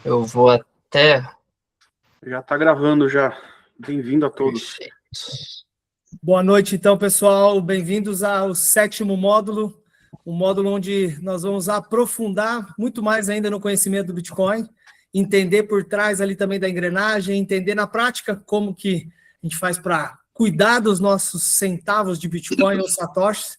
Eu vou até... Já está gravando já. Bem-vindo a todos. Perfeito. Boa noite, então, pessoal. Bem-vindos ao 7º módulo, um módulo onde nós vamos aprofundar muito mais ainda no conhecimento do Bitcoin, entender por trás ali também da engrenagem, entender na prática como que a gente faz para cuidar dos nossos centavos de Bitcoin ou satoshis.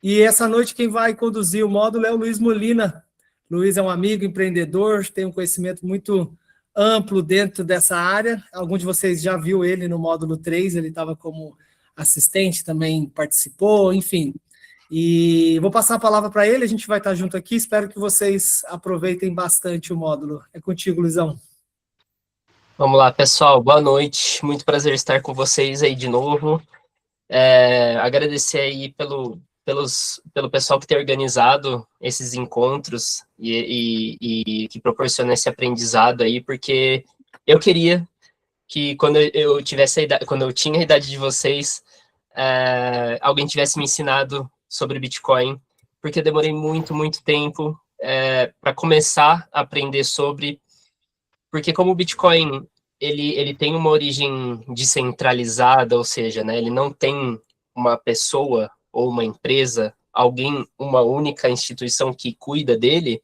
E essa noite quem vai conduzir o módulo é o Luiz Molina. Luiz é um amigo empreendedor, tem um conhecimento muito amplo dentro dessa área. Alguns de vocês já viu ele no módulo 3, ele estava como assistente, também participou, enfim. E vou passar a palavra para ele, a gente vai estar junto aqui, espero que vocês aproveitem bastante o módulo. É contigo, Luizão. Vamos lá, pessoal, boa noite, muito prazer estar com vocês aí de novo. Agradecer aí pelo pessoal que tem organizado esses encontros e que proporciona esse aprendizado aí, porque eu queria que quando eu tinha a idade de vocês, alguém tivesse me ensinado sobre Bitcoin, porque eu demorei muito tempo para começar a aprender sobre, porque como o Bitcoin ele tem uma origem descentralizada, ou seja, né, ele não tem uma pessoa ou uma empresa, uma única instituição que cuida dele,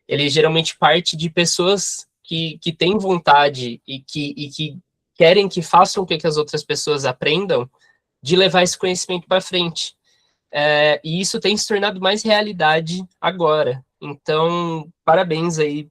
ele geralmente parte de pessoas que têm vontade e que querem que façam com que as outras pessoas aprendam de levar esse conhecimento para frente. E isso tem se tornado mais realidade agora. Então, parabéns aí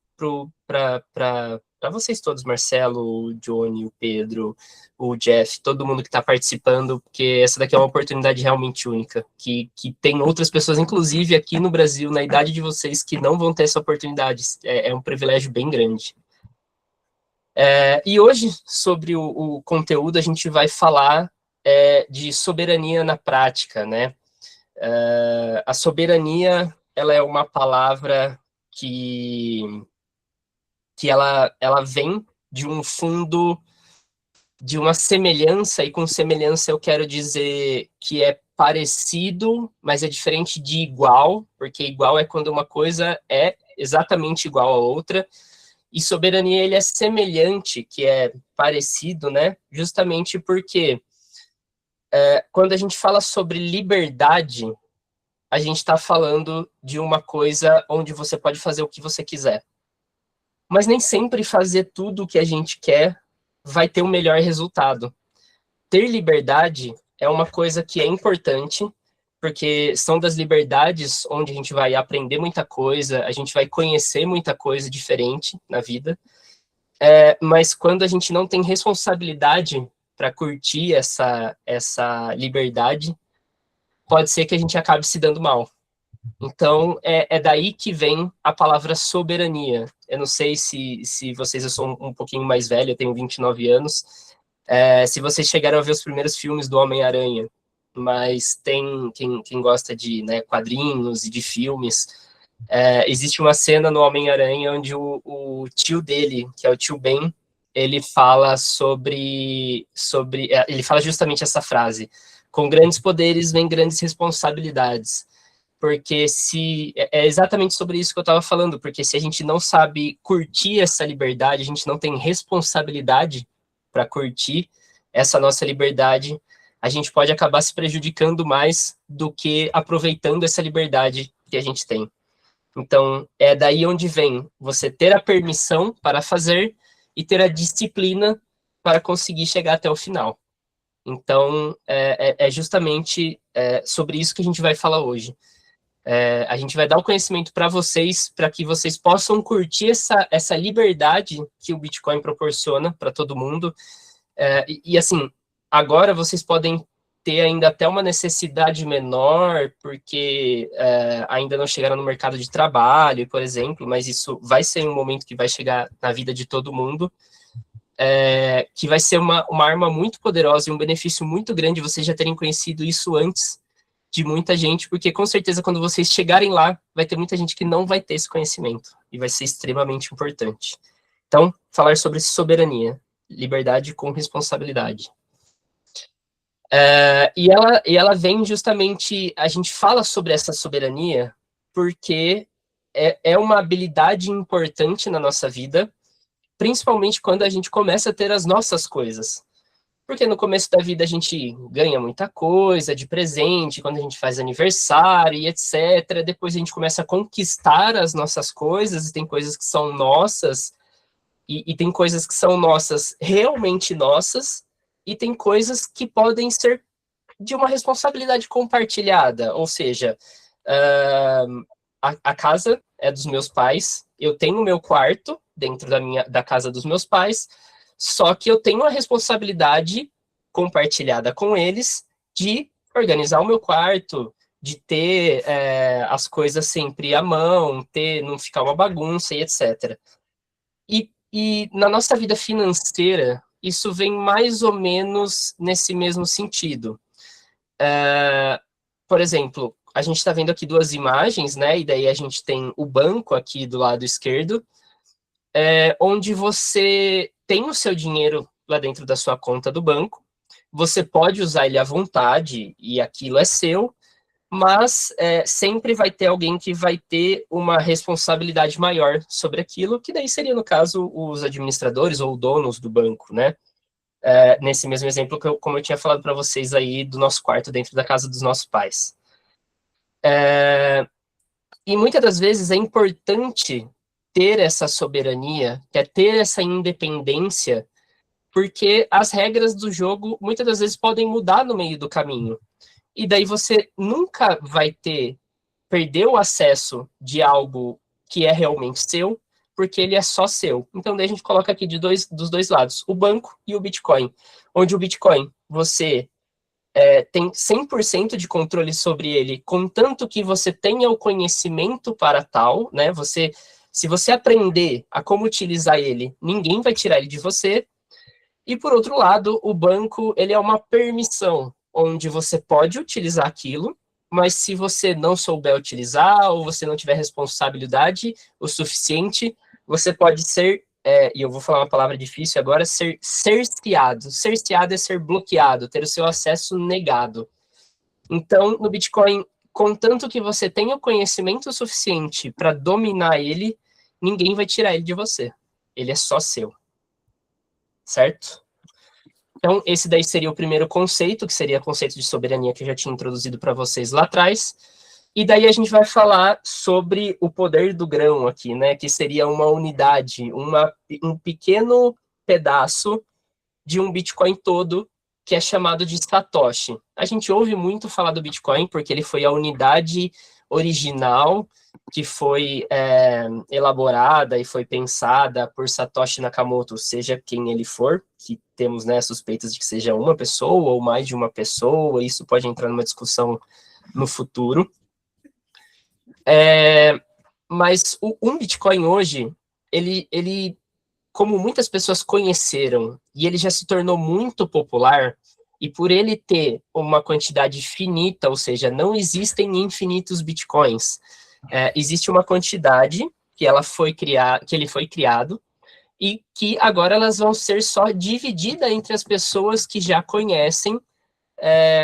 para vocês todos, Marcelo, o Johnny, o Pedro, o Jeff, todo mundo que está participando, porque essa daqui é uma oportunidade realmente única, que tem outras pessoas, inclusive aqui no Brasil, na idade de vocês, que não vão ter essa oportunidade. É um privilégio bem grande. E hoje, sobre o conteúdo, a gente vai falar de soberania na prática, né? A soberania, ela é uma palavra que ela vem de um fundo de uma semelhança, e com semelhança eu quero dizer que é parecido, mas é diferente de igual, porque igual é quando uma coisa é exatamente igual a outra, e soberania ele é semelhante, que é parecido, né? Justamente porque quando a gente fala sobre liberdade, a gente está falando de uma coisa onde você pode fazer o que você quiser. Mas nem sempre fazer tudo o que a gente quer vai ter o melhor resultado. Ter liberdade é uma coisa que é importante, porque são das liberdades onde a gente vai aprender muita coisa, a gente vai conhecer muita coisa diferente na vida, mas quando a gente não tem responsabilidade para curtir essa liberdade, pode ser que a gente acabe se dando mal. Então, é daí que vem a palavra soberania. Eu não sei se vocês, eu sou um pouquinho mais velho, eu tenho 29 anos, se vocês chegaram a ver os primeiros filmes do Homem-Aranha, mas tem quem gosta de, né, quadrinhos e de filmes, existe uma cena no Homem-Aranha onde o tio dele, que é o tio Ben, ele fala ele fala justamente essa frase: com grandes poderes vem grandes responsabilidades. Porque é exatamente sobre isso que eu estava falando, porque se a gente não sabe curtir essa liberdade, a gente não tem responsabilidade para curtir essa nossa liberdade, a gente pode acabar se prejudicando mais do que aproveitando essa liberdade que a gente tem. Então, é daí onde vem você ter a permissão para fazer e ter a disciplina para conseguir chegar até o final. Então, é justamente sobre isso que a gente vai falar hoje. A gente vai dar o conhecimento para vocês, para que vocês possam curtir essa liberdade que o Bitcoin proporciona para todo mundo. E assim, agora vocês podem ter ainda até uma necessidade menor, porque ainda não chegaram no mercado de trabalho, por exemplo, mas isso vai ser um momento que vai chegar na vida de todo mundo, que vai ser uma arma muito poderosa e um benefício muito grande vocês já terem conhecido isso antes de muita gente, porque com certeza quando vocês chegarem lá, vai ter muita gente que não vai ter esse conhecimento, e vai ser extremamente importante. Então, falar sobre soberania, liberdade com responsabilidade. E ela vem justamente, a gente fala sobre essa soberania, porque é uma habilidade importante na nossa vida, principalmente quando a gente começa a ter as nossas coisas. Porque no começo da vida a gente ganha muita coisa de presente, quando a gente faz aniversário e etc. Depois a gente começa a conquistar as nossas coisas, e tem coisas que são nossas, e tem coisas que são nossas, realmente nossas, e tem coisas que podem ser de uma responsabilidade compartilhada, ou seja, a casa é dos meus pais, eu tenho o meu quarto dentro da casa dos meus pais, só que eu tenho a responsabilidade compartilhada com eles de organizar o meu quarto, de ter as coisas sempre à mão, não ficar uma bagunça e etc. E na nossa vida financeira, isso vem mais ou menos nesse mesmo sentido. Por exemplo, a gente está vendo aqui duas imagens, né? E daí a gente tem o banco aqui do lado esquerdo, onde você tem o seu dinheiro lá dentro da sua conta do banco, você pode usar ele à vontade e aquilo é seu, mas sempre vai ter alguém que vai ter uma responsabilidade maior sobre aquilo, que daí seria, no caso, os administradores ou donos do banco, né? Nesse mesmo exemplo, como eu tinha falado para vocês aí, do nosso quarto dentro da casa dos nossos pais. E muitas das vezes é importante ter essa soberania, ter essa independência, porque as regras do jogo muitas das vezes podem mudar no meio do caminho. E daí você nunca vai perder o acesso de algo que é realmente seu, porque ele é só seu. Então daí a gente coloca aqui dos dois lados, o banco e o Bitcoin, onde o Bitcoin você tem 100% de controle sobre ele, contanto que você tenha o conhecimento para tal, né? Se você aprender a como utilizar ele, ninguém vai tirar ele de você. E por outro lado, o banco, ele é uma permissão, onde você pode utilizar aquilo, mas se você não souber utilizar, ou você não tiver responsabilidade o suficiente, você pode ser, e eu vou falar uma palavra difícil agora, ser cerceado. Cerceado é ser bloqueado, ter o seu acesso negado. Então, no Bitcoin, contanto que você tenha o conhecimento suficiente para dominar ele, ninguém vai tirar ele de você. Ele é só seu. Certo? Então, esse daí seria o primeiro conceito, que seria o conceito de soberania que eu já tinha introduzido para vocês lá atrás. E daí a gente vai falar sobre o poder do grão aqui, né? Que seria uma unidade, um pequeno pedaço de um Bitcoin todo, que é chamado de Satoshi. A gente ouve muito falar do Bitcoin porque ele foi a unidade original que foi elaborada e foi pensada por Satoshi Nakamoto, seja quem ele for, que temos, né, suspeitas de que seja uma pessoa ou mais de uma pessoa, isso pode entrar numa discussão no futuro. Mas um Bitcoin hoje, ele, como muitas pessoas conheceram, e ele já se tornou muito popular, e por ele ter uma quantidade finita, ou seja, não existem infinitos Bitcoins, existe uma quantidade que ele foi criado, e que agora elas vão ser só divididas entre as pessoas que já conhecem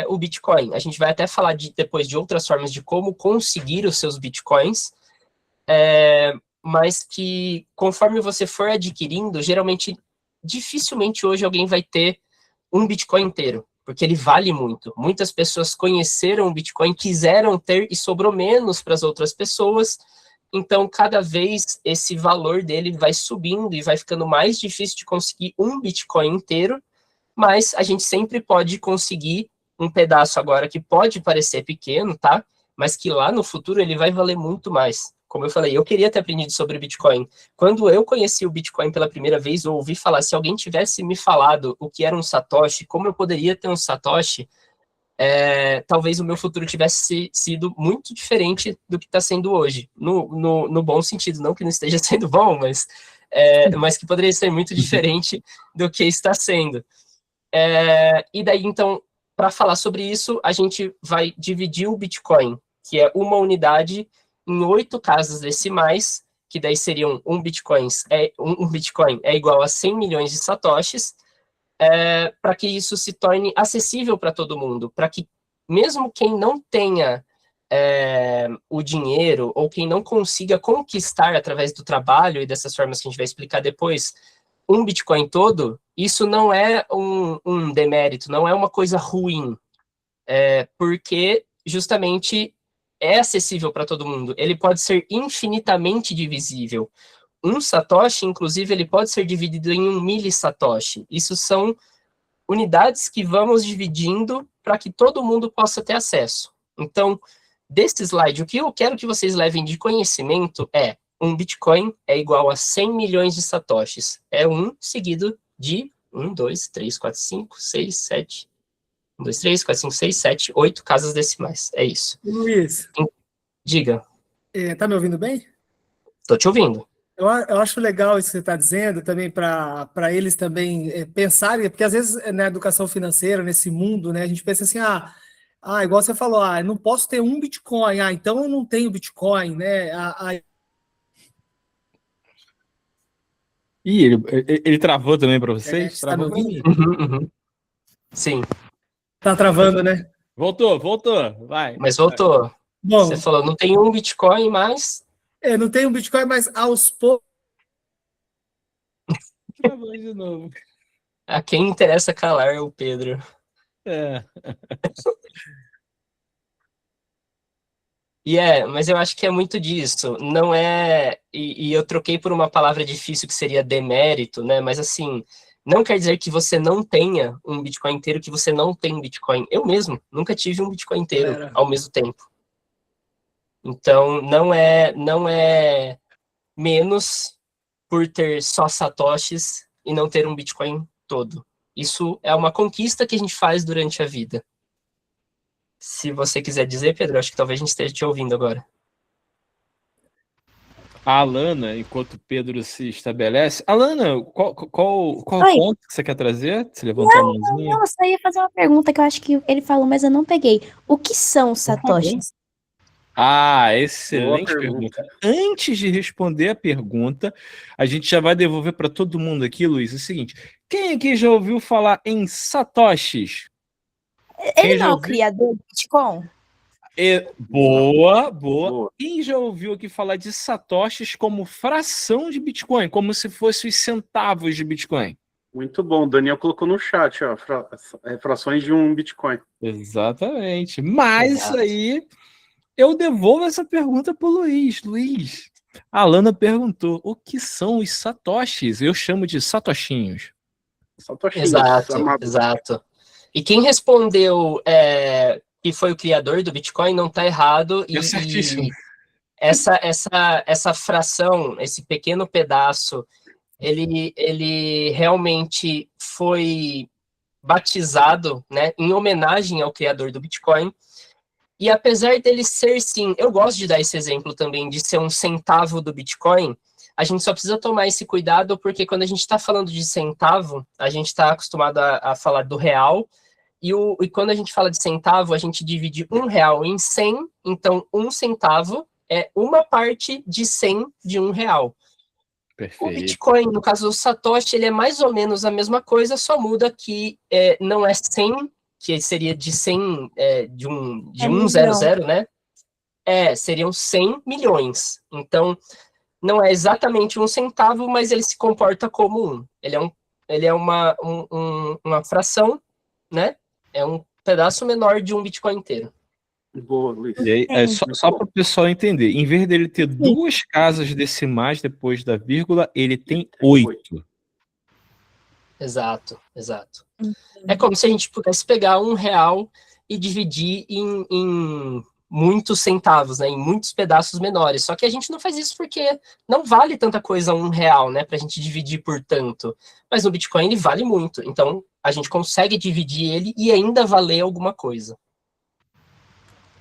o Bitcoin. A gente vai até falar depois de outras formas de como conseguir os seus Bitcoins, mas que conforme você for adquirindo, geralmente, dificilmente hoje alguém vai ter um Bitcoin inteiro, porque ele vale muito. Muitas pessoas conheceram o Bitcoin, quiseram ter e sobrou menos para as outras pessoas, então cada vez esse valor dele vai subindo e vai ficando mais difícil de conseguir um Bitcoin inteiro, mas a gente sempre pode conseguir um pedaço agora que pode parecer pequeno, tá? Mas que lá no futuro ele vai valer muito mais. Como eu falei, eu queria ter aprendido sobre o Bitcoin. Quando eu conheci o Bitcoin pela primeira vez, eu ouvi falar, se alguém tivesse me falado o que era um Satoshi, como eu poderia ter um Satoshi, talvez o meu futuro tivesse sido muito diferente do que está sendo hoje. No bom sentido, não que não esteja sendo bom, mas que poderia ser muito diferente do que está sendo. E daí, então, para falar sobre isso, a gente vai dividir o Bitcoin, que é uma unidade, em 8 casas decimais, que daí seriam um Bitcoin é igual a 100 milhões de satoshis, para que isso se torne acessível para todo mundo, para que mesmo quem não tenha o dinheiro, ou quem não consiga conquistar através do trabalho e dessas formas que a gente vai explicar depois, um Bitcoin todo, isso não é um demérito, não é uma coisa ruim, porque justamente é acessível para todo mundo. Ele pode ser infinitamente divisível. Um satoshi, inclusive, ele pode ser dividido em um millisatoshi. Isso são unidades que vamos dividindo para que todo mundo possa ter acesso. Então, desse slide, o que eu quero que vocês levem de conhecimento é um Bitcoin é igual a 100 milhões de satoshis. É um seguido de 1, 2, 3, 4, 5, 6, 7... 1, 2, 3, 4, 5, 6, 7, 8 casas decimais. É isso. Luiz, Diga. tá me ouvindo bem? Tô te ouvindo. Eu acho legal isso que você está dizendo também para eles também pensarem, porque às vezes na educação financeira, nesse mundo, né, a gente pensa assim, igual você falou, eu não posso ter um Bitcoin, então eu não tenho Bitcoin, né? Ih, ele travou também para vocês? Tá me Travou para mim. Uhum. Sim. Tá travando, né? Voltou, vai. Mas voltou. Bom, Você falou, não tem um Bitcoin, mas... não tenho Bitcoin, mas aos poucos... Travou de novo. A quem interessa calar é o Pedro. Mas eu acho que é muito disso. Não é... E eu troquei por uma palavra difícil que seria demérito, né? Mas assim, não quer dizer que você não tenha um Bitcoin inteiro, que você não tem um Bitcoin. Eu mesmo nunca tive um Bitcoin inteiro ao mesmo tempo. Então, não é menos por ter só satoshis e não ter um Bitcoin todo. Isso é uma conquista que a gente faz durante a vida. Se você quiser dizer, Pedro, acho que talvez a gente esteja te ouvindo agora. A Alana, enquanto o Pedro se estabelece... Alana, qual Oi. ponto que você quer trazer? Você levantou a mãozinha? Não, eu só ia fazer uma pergunta que eu acho que ele falou, mas eu não peguei. O que são satoshis? Excelente pergunta. Antes de responder a pergunta, a gente já vai devolver para todo mundo aqui, Luiz, o seguinte. Quem aqui já ouviu falar em satoshis? Ele não é o criador do Bitcoin? Boa. Quem já ouviu aqui falar de satoshis como fração de Bitcoin, como se fossem os centavos de Bitcoin? Muito bom, o Daniel colocou no chat, ó, frações de um Bitcoin. Exatamente. Mas isso aí, eu devolvo essa pergunta para o Luiz. Luiz, a Alana perguntou, o que são os satoshis? Eu chamo de satoshinhos. Exato. E quem respondeu que foi o criador do Bitcoin não está errado. É certíssimo. E essa fração, esse pequeno pedaço, ele realmente foi batizado, né, em homenagem ao criador do Bitcoin. E apesar dele ser, sim, eu gosto de dar esse exemplo também, de ser um centavo do Bitcoin, a gente só precisa tomar esse cuidado, porque quando a gente está falando de centavo, a gente está acostumado a falar do real, e quando a gente fala de centavo, a gente divide R$1 em 100, então 1 centavo é uma parte de 100 de R$1. Perfeito. O Bitcoin, no caso do Satoshi, ele é mais ou menos a mesma coisa, só muda que não é 100, que seria de 100, de 100, né? Seriam 100 milhões. Então, não é exatamente 1 centavo, mas ele se comporta como um. Ele é uma fração, né? É um pedaço menor de um Bitcoin inteiro. Boa, Luiz. E aí, só para o pessoal entender, em vez dele ter 2 casas decimais depois da vírgula, ele tem 8. Exato. É como se a gente pudesse pegar R$1 e dividir em muitos centavos, né, em muitos pedaços menores. Só que a gente não faz isso porque não vale tanta coisa R$1, né, para a gente dividir por tanto. Mas no Bitcoin ele vale muito. Então a gente consegue dividir ele e ainda valer alguma coisa.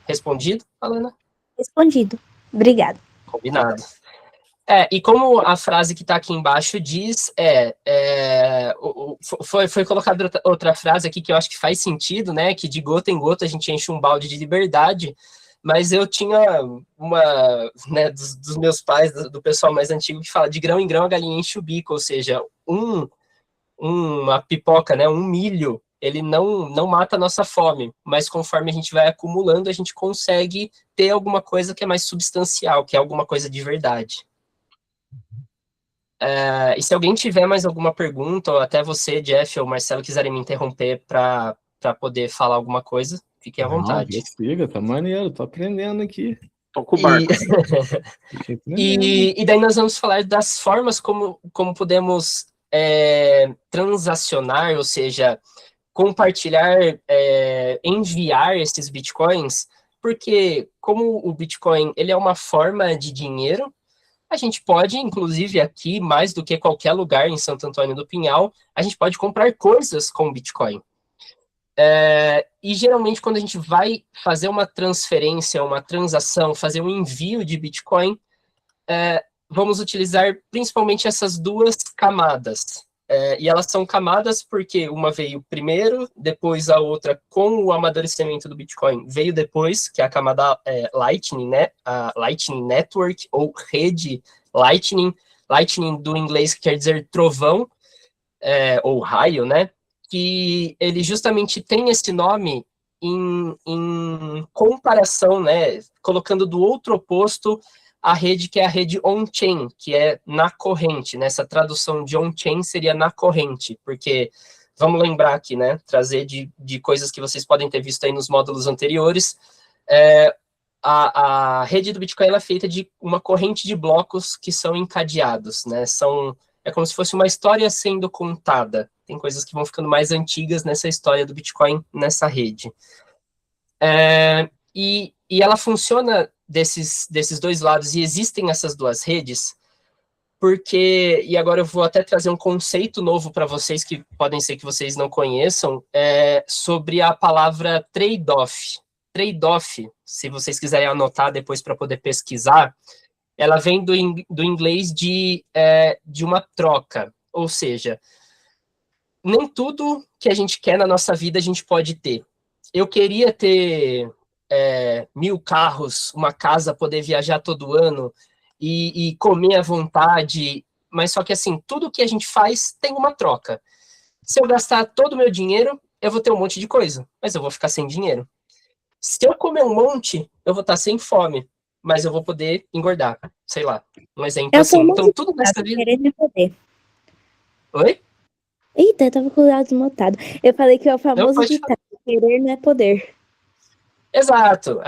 Respondido, Alana? Respondido. Obrigada. Combinado. E como a frase que está aqui embaixo diz, foi colocada outra frase aqui que eu acho que faz sentido, né? Que de gota em gota a gente enche um balde de liberdade, mas eu tinha uma, né, dos meus pais, do pessoal mais antigo, que fala de grão em grão a galinha enche o bico, ou seja, uma pipoca, né, um milho, ele não mata a nossa fome, mas conforme a gente vai acumulando, a gente consegue ter alguma coisa que é mais substancial, que é alguma coisa de verdade. E se alguém tiver mais alguma pergunta, ou até você, Jeff, ou Marcelo, quiserem me interromper para poder falar alguma coisa, fiquem à vontade. Siga, tá maneiro, tô aprendendo aqui. Toca o barco. E daí nós vamos falar das formas como podemos transacionar, ou seja, compartilhar, enviar esses bitcoins, porque como o Bitcoin ele é uma forma de dinheiro, a gente pode, inclusive aqui, mais do que qualquer lugar em Santo Antônio do Pinhal, a gente pode comprar coisas com Bitcoin. E geralmente quando a gente vai fazer uma transferência, uma transação, fazer um envio de Bitcoin, vamos utilizar principalmente essas duas camadas. E elas são camadas porque uma veio primeiro, depois a outra, com o amadurecimento do Bitcoin, veio depois, que é a camada Lightning, né? A Lightning Network, ou rede Lightning. Lightning do inglês que quer dizer trovão, ou raio, né? Que ele justamente tem esse nome em comparação, né? Colocando do outro oposto a rede que é a rede on-chain, que é na corrente, né? Essa tradução de on-chain seria na corrente, porque, vamos lembrar aqui, né? Trazer de coisas que vocês podem ter visto aí nos módulos anteriores, a rede do Bitcoin ela é feita de uma corrente de blocos que são encadeados, né? É como se fosse uma história sendo contada. Tem coisas que vão ficando mais antigas nessa história do Bitcoin, nessa rede. E ela funciona desses dois lados, e existem essas duas redes, porque, e agora eu vou até trazer um conceito novo para vocês, que podem ser que vocês não conheçam, sobre a palavra trade-off. Trade-off, se vocês quiserem anotar depois para poder pesquisar, ela vem do inglês de uma troca, ou seja, nem tudo que a gente quer na nossa vida a gente pode ter. Eu queria ter 1000 carros, uma casa, poder viajar todo ano e comer à vontade, mas só que assim, tudo que a gente faz tem uma troca. Se eu gastar todo o meu dinheiro, eu vou ter um monte de coisa, mas eu vou ficar sem dinheiro. Se eu comer um monte, eu vou estar sem fome, mas eu vou poder engordar, sei lá, um exemplo assim. Então tudo nessa vida... Querendo poder. Oi? Eita, eu tava com o áudio desmutado. Eu falei que é o famoso ditado, querer não é poder. Exato.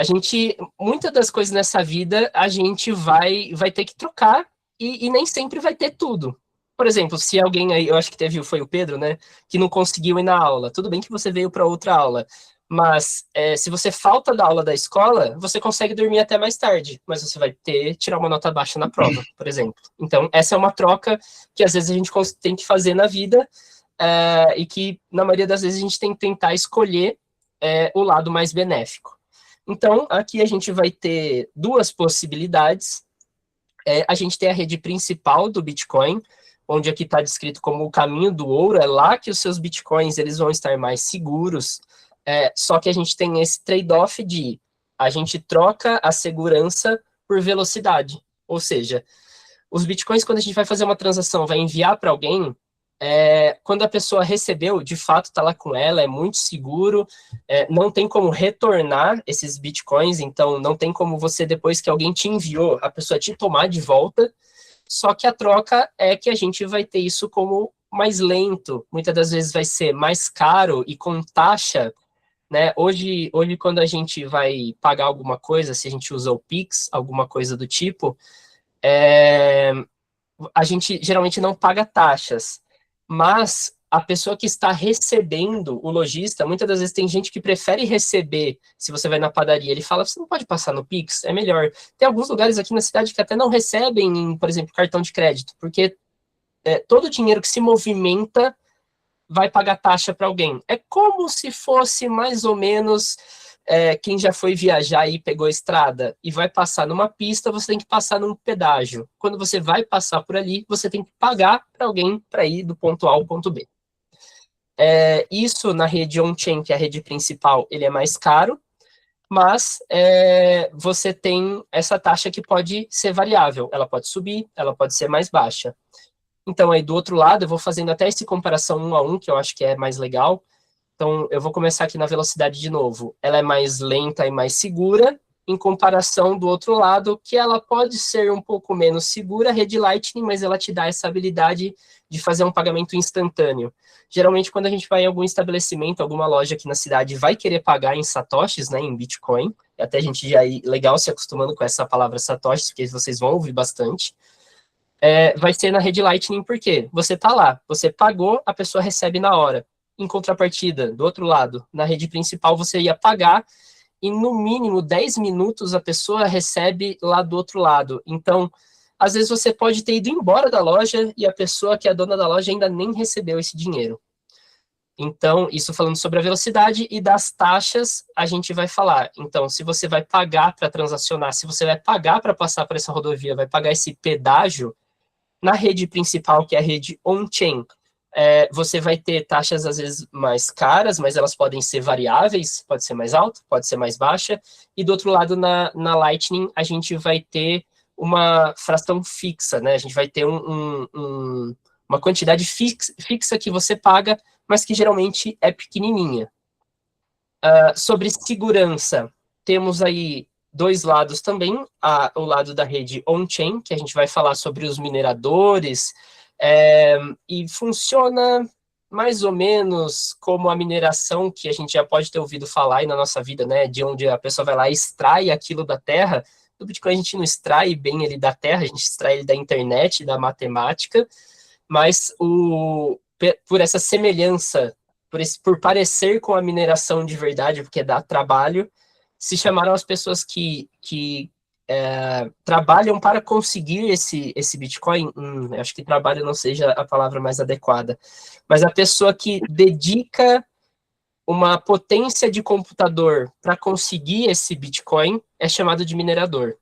Muitas das coisas nessa vida, a gente vai ter que trocar e nem sempre vai ter tudo. Por exemplo, se alguém aí, eu acho que foi o Pedro, né, que não conseguiu ir na aula. Tudo bem que você veio para outra aula, mas se você falta da aula da escola, você consegue dormir até mais tarde, mas você vai tirar uma nota baixa na prova, por exemplo. Então, essa é uma troca que às vezes a gente tem que fazer na vida, e que, na maioria das vezes, a gente tem que tentar escolher o lado mais benéfico. Então, aqui a gente vai ter duas possibilidades. A gente tem a rede principal do Bitcoin, onde aqui está descrito como o caminho do ouro, é lá que os seus Bitcoins eles vão estar mais seguros, só que a gente tem esse trade-off de a gente troca a segurança por velocidade, ou seja, os Bitcoins, quando a gente vai fazer uma transação, vai enviar para alguém, quando a pessoa recebeu, de fato está lá com ela, é muito seguro, não tem como retornar esses bitcoins, então não tem como você, depois que alguém te enviou, a pessoa te tomar de volta, só que a troca é que a gente vai ter isso como mais lento, muitas das vezes vai ser mais caro e com taxa, né? Hoje quando a gente vai pagar alguma coisa, se a gente usa o Pix, alguma coisa do tipo, a gente geralmente não paga taxas, mas a pessoa que está recebendo, o lojista, muitas das vezes tem gente que prefere receber, se você vai na padaria, ele fala, você não pode passar no Pix? É melhor. Tem alguns lugares aqui na cidade que até não recebem, por exemplo, cartão de crédito, porque todo o dinheiro que se movimenta vai pagar taxa para alguém. É como se fosse mais ou menos quem já foi viajar e pegou a estrada e vai passar numa pista, você tem que passar num pedágio. Quando você vai passar por ali, você tem que pagar para alguém para ir do ponto A ao ponto B. Isso na rede on-chain, que é a rede principal, ele é mais caro, mas você tem essa taxa que pode ser variável. Ela pode subir, ela pode ser mais baixa. Então, aí do outro lado, eu vou fazendo até essa comparação 1 a 1, que eu acho que é mais legal. Então, eu vou começar aqui na velocidade de novo. Ela é mais lenta e mais segura, em comparação do outro lado, que ela pode ser um pouco menos segura, a rede Lightning, mas ela te dá essa habilidade de fazer um pagamento instantâneo. Geralmente, quando a gente vai em algum estabelecimento, alguma loja aqui na cidade, vai querer pagar em satoshis, né, em Bitcoin, até a gente já é legal se acostumando com essa palavra satoshis, porque vocês vão ouvir bastante. Vai ser na rede Lightning, porque você tá lá, você pagou, a pessoa recebe na hora. Em contrapartida, do outro lado, na rede principal, você ia pagar, e no mínimo 10 minutos a pessoa recebe lá do outro lado. Então, às vezes você pode ter ido embora da loja e a pessoa que é a dona da loja ainda nem recebeu esse dinheiro. Então, isso falando sobre a velocidade, e das taxas a gente vai falar. Então, se você vai pagar para transacionar, se você vai pagar para passar por essa rodovia, vai pagar esse pedágio, na rede principal, que é a rede on-chain, você vai ter taxas às vezes mais caras, mas elas podem ser variáveis, pode ser mais alta, pode ser mais baixa, e do outro lado, na Lightning, a gente vai ter uma fração fixa, né? A gente vai ter uma quantidade fixa que você paga, mas que geralmente é pequenininha. Sobre segurança, temos aí dois lados também, o lado da rede on-chain, que a gente vai falar sobre os mineradores, e funciona mais ou menos como a mineração que a gente já pode ter ouvido falar aí na nossa vida, né, de onde a pessoa vai lá e extrai aquilo da terra. Do Bitcoin a gente não extrai bem ele da terra, a gente extrai ele da internet, da matemática, mas por essa semelhança, por parecer com a mineração de verdade, porque dá trabalho, se chamaram as pessoas que trabalham para conseguir esse Bitcoin. Acho que trabalho não seja a palavra mais adequada, mas a pessoa que dedica uma potência de computador para conseguir esse Bitcoin é chamado de minerador.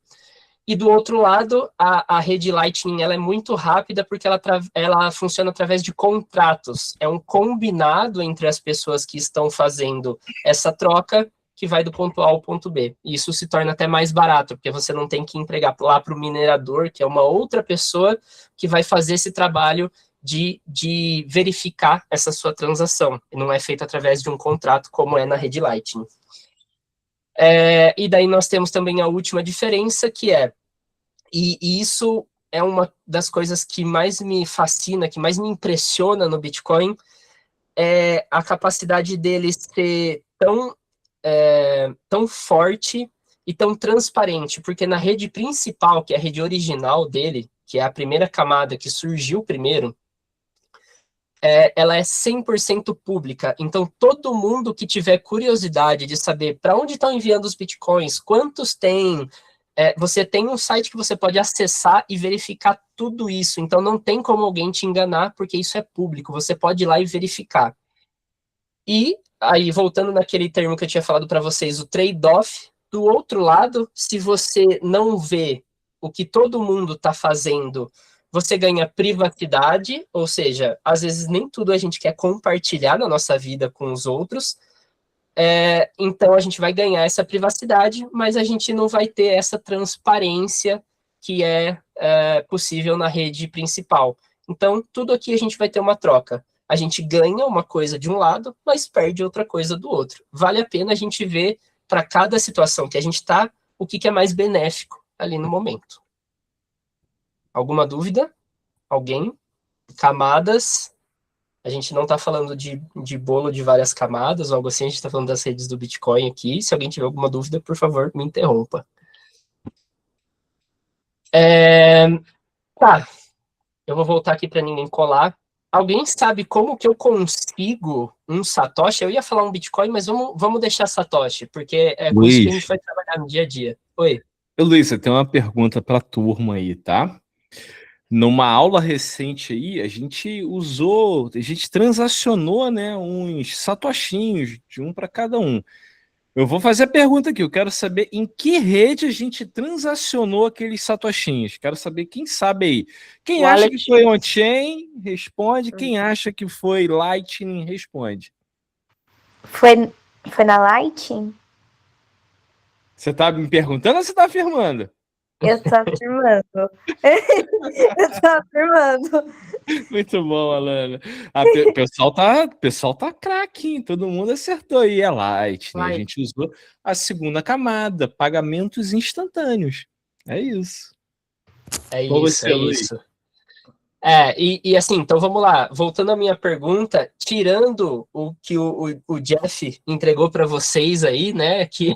E do outro lado, a rede Lightning ela é muito rápida porque ela funciona através de contratos. É um combinado entre as pessoas que estão fazendo essa troca, que vai do ponto A ao ponto B. E isso se torna até mais barato, porque você não tem que entregar lá para o minerador, que é uma outra pessoa que vai fazer esse trabalho de verificar essa sua transação. E não é feito através de um contrato, como é na rede Lightning. E daí nós temos também a última diferença, que e isso é uma das coisas que mais me fascina, que mais me impressiona no Bitcoin, é a capacidade dele ser tão forte e tão transparente, porque na rede principal, que é a rede original dele, que é a primeira camada que surgiu primeiro, ela é 100% pública. Então, todo mundo que tiver curiosidade de saber para onde estão enviando os bitcoins, quantos tem, você tem um site que você pode acessar e verificar tudo isso. Então, não tem como alguém te enganar, porque isso é público. Você pode ir lá e verificar. E aí, voltando naquele termo que eu tinha falado para vocês, o trade-off, do outro lado, se você não vê o que todo mundo está fazendo, você ganha privacidade, ou seja, às vezes nem tudo a gente quer compartilhar na nossa vida com os outros, então a gente vai ganhar essa privacidade, mas a gente não vai ter essa transparência que é possível na rede principal. Então, tudo aqui a gente vai ter uma troca. A gente ganha uma coisa de um lado, mas perde outra coisa do outro. Vale a pena a gente ver para cada situação que a gente está, o que é mais benéfico ali no momento. Alguma dúvida? Alguém? Camadas? A gente não está falando de bolo de várias camadas ou algo assim, a gente está falando das redes do Bitcoin aqui. Se alguém tiver alguma dúvida, por favor, me interrompa. Tá, eu vou voltar aqui para ninguém colar. Alguém sabe como que eu consigo um Satoshi? Eu ia falar um Bitcoin, mas vamos deixar Satoshi, porque é com isso que a gente vai trabalhar no dia a dia. Oi. Luiz, eu tenho uma pergunta para a turma aí, tá? Numa aula recente aí, a gente transacionou, né, uns satoshinhos, de um para cada um. Eu vou fazer a pergunta aqui, eu quero saber em que rede a gente transacionou aqueles satoshinhos. Quero saber quem sabe aí. Quem acha que foi on-chain, responde. Quem acha que foi Lightning, responde. Foi na Lightning? Você tá me perguntando ou você tá afirmando? Eu tô afirmando. Eu tô afirmando. Muito bom, Alana. Pessoal tá craque, hein? Todo mundo acertou aí. É light, né? A gente usou a segunda camada, pagamentos instantâneos. É isso. É Com isso, você, é Luiz. isso. E assim, então vamos lá. Voltando à minha pergunta, tirando o que o Jeff entregou para vocês aí, né? Que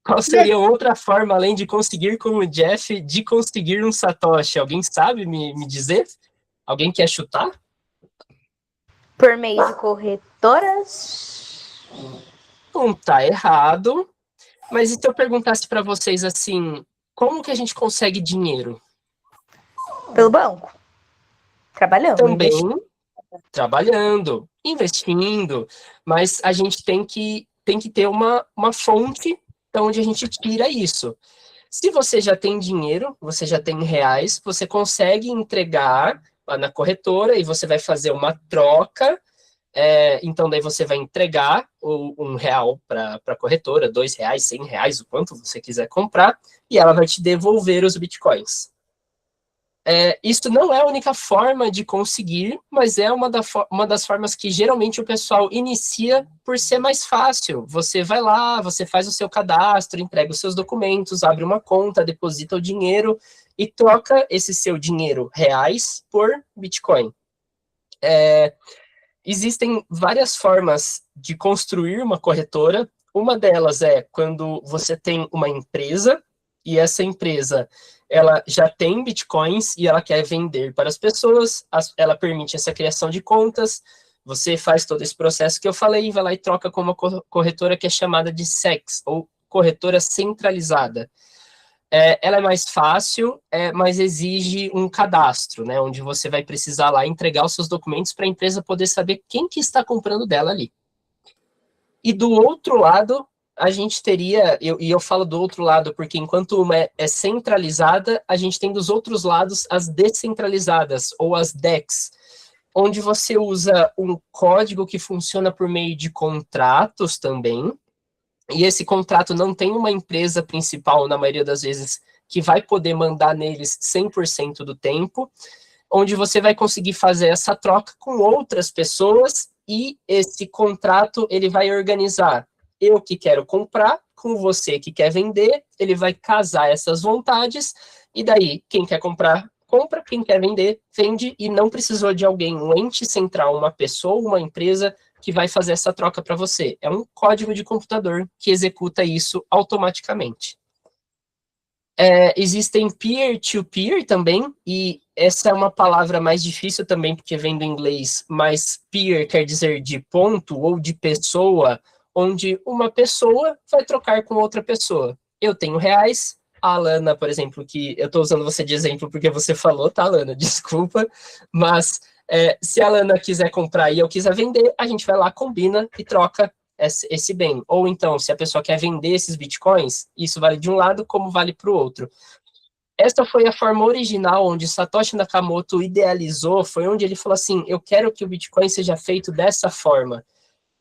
qual seria outra forma, além de conseguir com o Jeff, de conseguir um Satoshi? Alguém sabe me dizer? Alguém quer chutar? Por meio de corretoras? Não tá errado. Mas e se eu perguntasse para vocês assim, como que a gente consegue dinheiro? Pelo banco. Trabalhando. Também Investindo. trabalhando, investindo, mas a gente tem que ter uma fonte de onde a gente tira isso. Se você já tem dinheiro, você já tem reais, você consegue entregar lá na corretora e você vai fazer uma troca. Então, daí você vai entregar R$ 1 para a corretora, R$ 2, R$ 100, o quanto você quiser comprar, e ela vai te devolver os bitcoins. Isso não é a única forma de conseguir, mas é uma das formas que geralmente o pessoal inicia por ser mais fácil. Você vai lá, você faz o seu cadastro, entrega os seus documentos, abre uma conta, deposita o dinheiro e troca esse seu dinheiro reais por Bitcoin. Existem várias formas de construir uma corretora. Uma delas é quando você tem uma empresa e essa empresa ela já tem bitcoins e ela quer vender para as pessoas, ela permite essa criação de contas, você faz todo esse processo que eu falei, vai lá e troca com uma corretora que é chamada de SEX, ou corretora centralizada. Ela é mais fácil, mas exige um cadastro, né, onde você vai precisar lá entregar os seus documentos para a empresa poder saber quem que está comprando dela ali. E do outro lado, a gente teria, e eu falo do outro lado, porque enquanto uma é centralizada, a gente tem dos outros lados as descentralizadas, ou as DEX, onde você usa um código que funciona por meio de contratos também, e esse contrato não tem uma empresa principal, na maioria das vezes, que vai poder mandar neles 100% do tempo, onde você vai conseguir fazer essa troca com outras pessoas, e esse contrato ele vai organizar eu que quero comprar com você que quer vender, ele vai casar essas vontades, e daí quem quer comprar, compra, quem quer vender, vende, e não precisou de alguém, um ente central, uma pessoa, uma empresa que vai fazer essa troca para você. É um código de computador que executa isso automaticamente. Existem peer-to-peer também, e essa é uma palavra mais difícil também, porque vem do inglês, mas peer quer dizer de ponto ou de pessoa, onde uma pessoa vai trocar com outra pessoa. Eu tenho reais, a Alana, por exemplo, que eu estou usando você de exemplo porque você falou, tá, Alana? Desculpa, mas se a Alana quiser comprar e eu quiser vender, a gente vai lá, combina e troca esse bem. Ou então, se a pessoa quer vender esses bitcoins, isso vale de um lado como vale para o outro. Essa foi a forma original onde Satoshi Nakamoto idealizou, foi onde ele falou assim, eu quero que o Bitcoin seja feito dessa forma.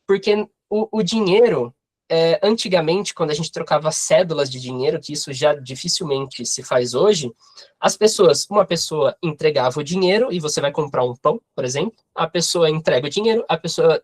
Porque o dinheiro, antigamente, quando a gente trocava cédulas de dinheiro, que isso já dificilmente se faz hoje, uma pessoa entregava o dinheiro e você vai comprar um pão, por exemplo, a pessoa entrega o dinheiro,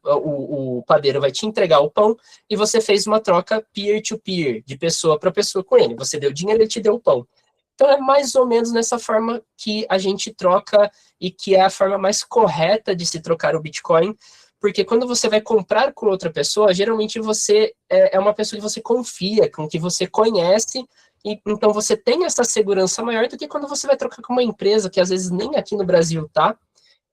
o padeiro vai te entregar o pão e você fez uma troca peer-to-peer, de pessoa para pessoa com ele. Você deu o dinheiro, ele te deu o pão. Então é mais ou menos nessa forma que a gente troca e que é a forma mais correta de se trocar o Bitcoin, porque quando você vai comprar com outra pessoa, geralmente você é uma pessoa que você confia, com que você conhece, e então você tem essa segurança maior do que quando você vai trocar com uma empresa que às vezes nem aqui no Brasil tá.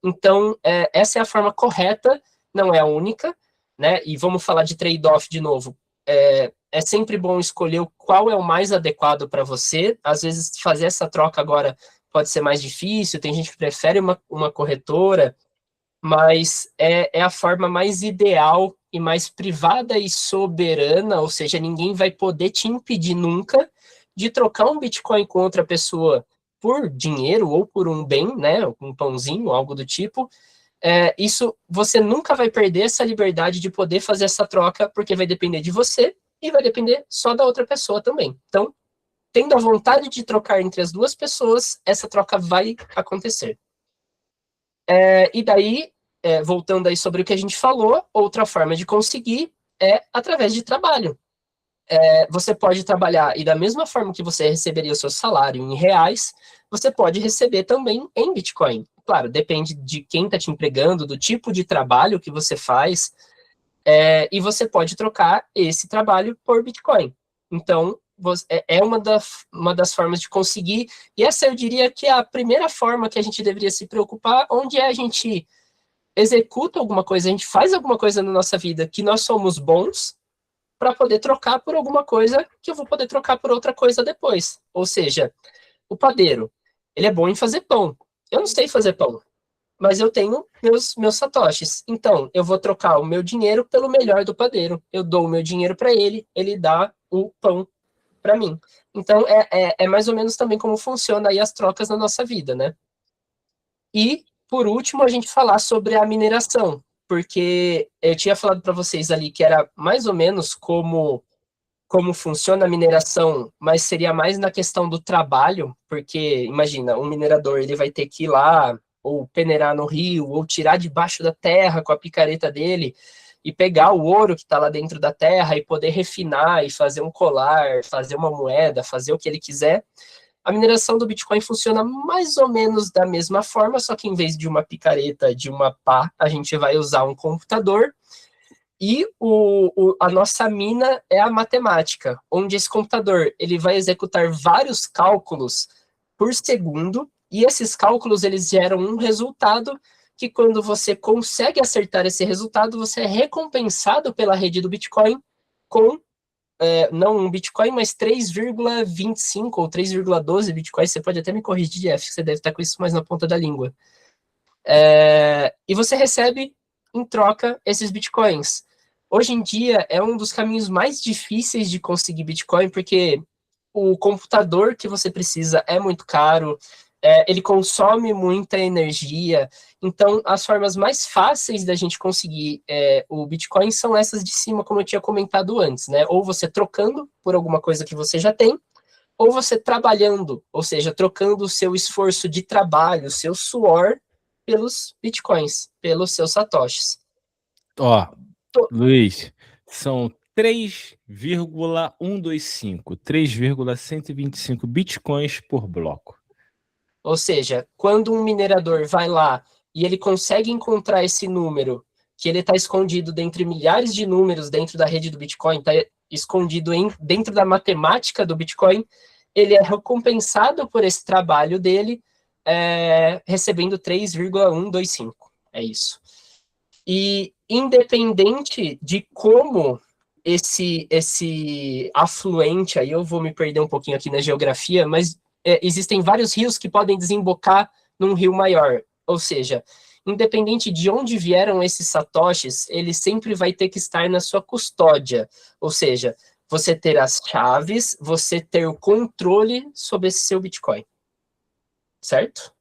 Então, essa é a forma correta, não é a única, né? E vamos falar de trade-off de novo. É sempre bom escolher qual é o mais adequado para você. Às vezes, fazer essa troca agora pode ser mais difícil, tem gente que prefere uma corretora, mas é a forma mais ideal e mais privada e soberana, ou seja, ninguém vai poder te impedir nunca de trocar um Bitcoin com outra pessoa por dinheiro ou por um bem, né, um pãozinho, algo do tipo. Isso, você nunca vai perder essa liberdade de poder fazer essa troca, porque vai depender de você e vai depender só da outra pessoa também. Então, tendo a vontade de trocar entre as duas pessoas, essa troca vai acontecer. E daí, voltando aí sobre o que a gente falou, outra forma de conseguir é através de trabalho. Você pode trabalhar e da mesma forma que você receberia o seu salário em reais, você pode receber também em Bitcoin. Claro, depende de quem está te empregando, do tipo de trabalho que você faz, e você pode trocar esse trabalho por Bitcoin. Então, uma das formas de conseguir, e essa eu diria que é a primeira forma que a gente deveria se preocupar, onde a gente executa alguma coisa, a gente faz alguma coisa na nossa vida que nós somos bons, para poder trocar por alguma coisa que eu vou poder trocar por outra coisa depois. Ou seja, o padeiro, ele é bom em fazer pão. Eu não sei fazer pão, mas eu tenho meus satoshis. Então, eu vou trocar o meu dinheiro pelo melhor do padeiro. Eu dou o meu dinheiro para ele, ele dá o pão para mim. Então, é mais ou menos também como funciona aí as trocas na nossa vida, né? E, por último, a gente falar sobre a mineração, porque eu tinha falado para vocês ali que era mais ou menos como funciona a mineração, mas seria mais na questão do trabalho, porque, imagina, um minerador, ele vai ter que ir lá, ou peneirar no rio, ou tirar debaixo da terra com a picareta dele, e pegar o ouro que está lá dentro da terra, e poder refinar, e fazer um colar, fazer uma moeda, fazer o que ele quiser. A mineração do Bitcoin funciona mais ou menos da mesma forma, só que em vez de uma picareta, de uma pá, a gente vai usar um computador, e a nossa mina é a matemática, onde esse computador ele vai executar vários cálculos por segundo, e esses cálculos eles geram um resultado que quando você consegue acertar esse resultado, você é recompensado pela rede do Bitcoin com não um Bitcoin, mas 3,25 ou 3,12 Bitcoins. Você pode até me corrigir, Jeff, você deve estar com isso mais na ponta da língua. E você recebe, em troca, esses Bitcoins. Hoje em dia, é um dos caminhos mais difíceis de conseguir Bitcoin, porque o computador que você precisa é muito caro, ele consome muita energia. Então, as formas mais fáceis da gente conseguir o Bitcoin são essas de cima, como eu tinha comentado antes, né? Ou você trocando por alguma coisa que você já tem, ou você trabalhando, ou seja, trocando o seu esforço de trabalho, o seu suor, pelos Bitcoins, pelos seus satoshis. Ó, Luiz, são 3,125 Bitcoins por bloco. Ou seja, quando um minerador vai lá e ele consegue encontrar esse número, que ele está escondido dentre milhares de números dentro da rede do Bitcoin, está escondido dentro da matemática do Bitcoin, ele é recompensado por esse trabalho dele, recebendo 3,125. É isso. E independente de como esse afluente, aí eu vou me perder um pouquinho aqui na geografia, mas existem vários rios que podem desembocar num rio maior. Ou seja, independente de onde vieram esses satoshis, ele sempre vai ter que estar na sua custódia. Ou seja, você ter as chaves, você ter o controle sobre esse seu Bitcoin. Certo?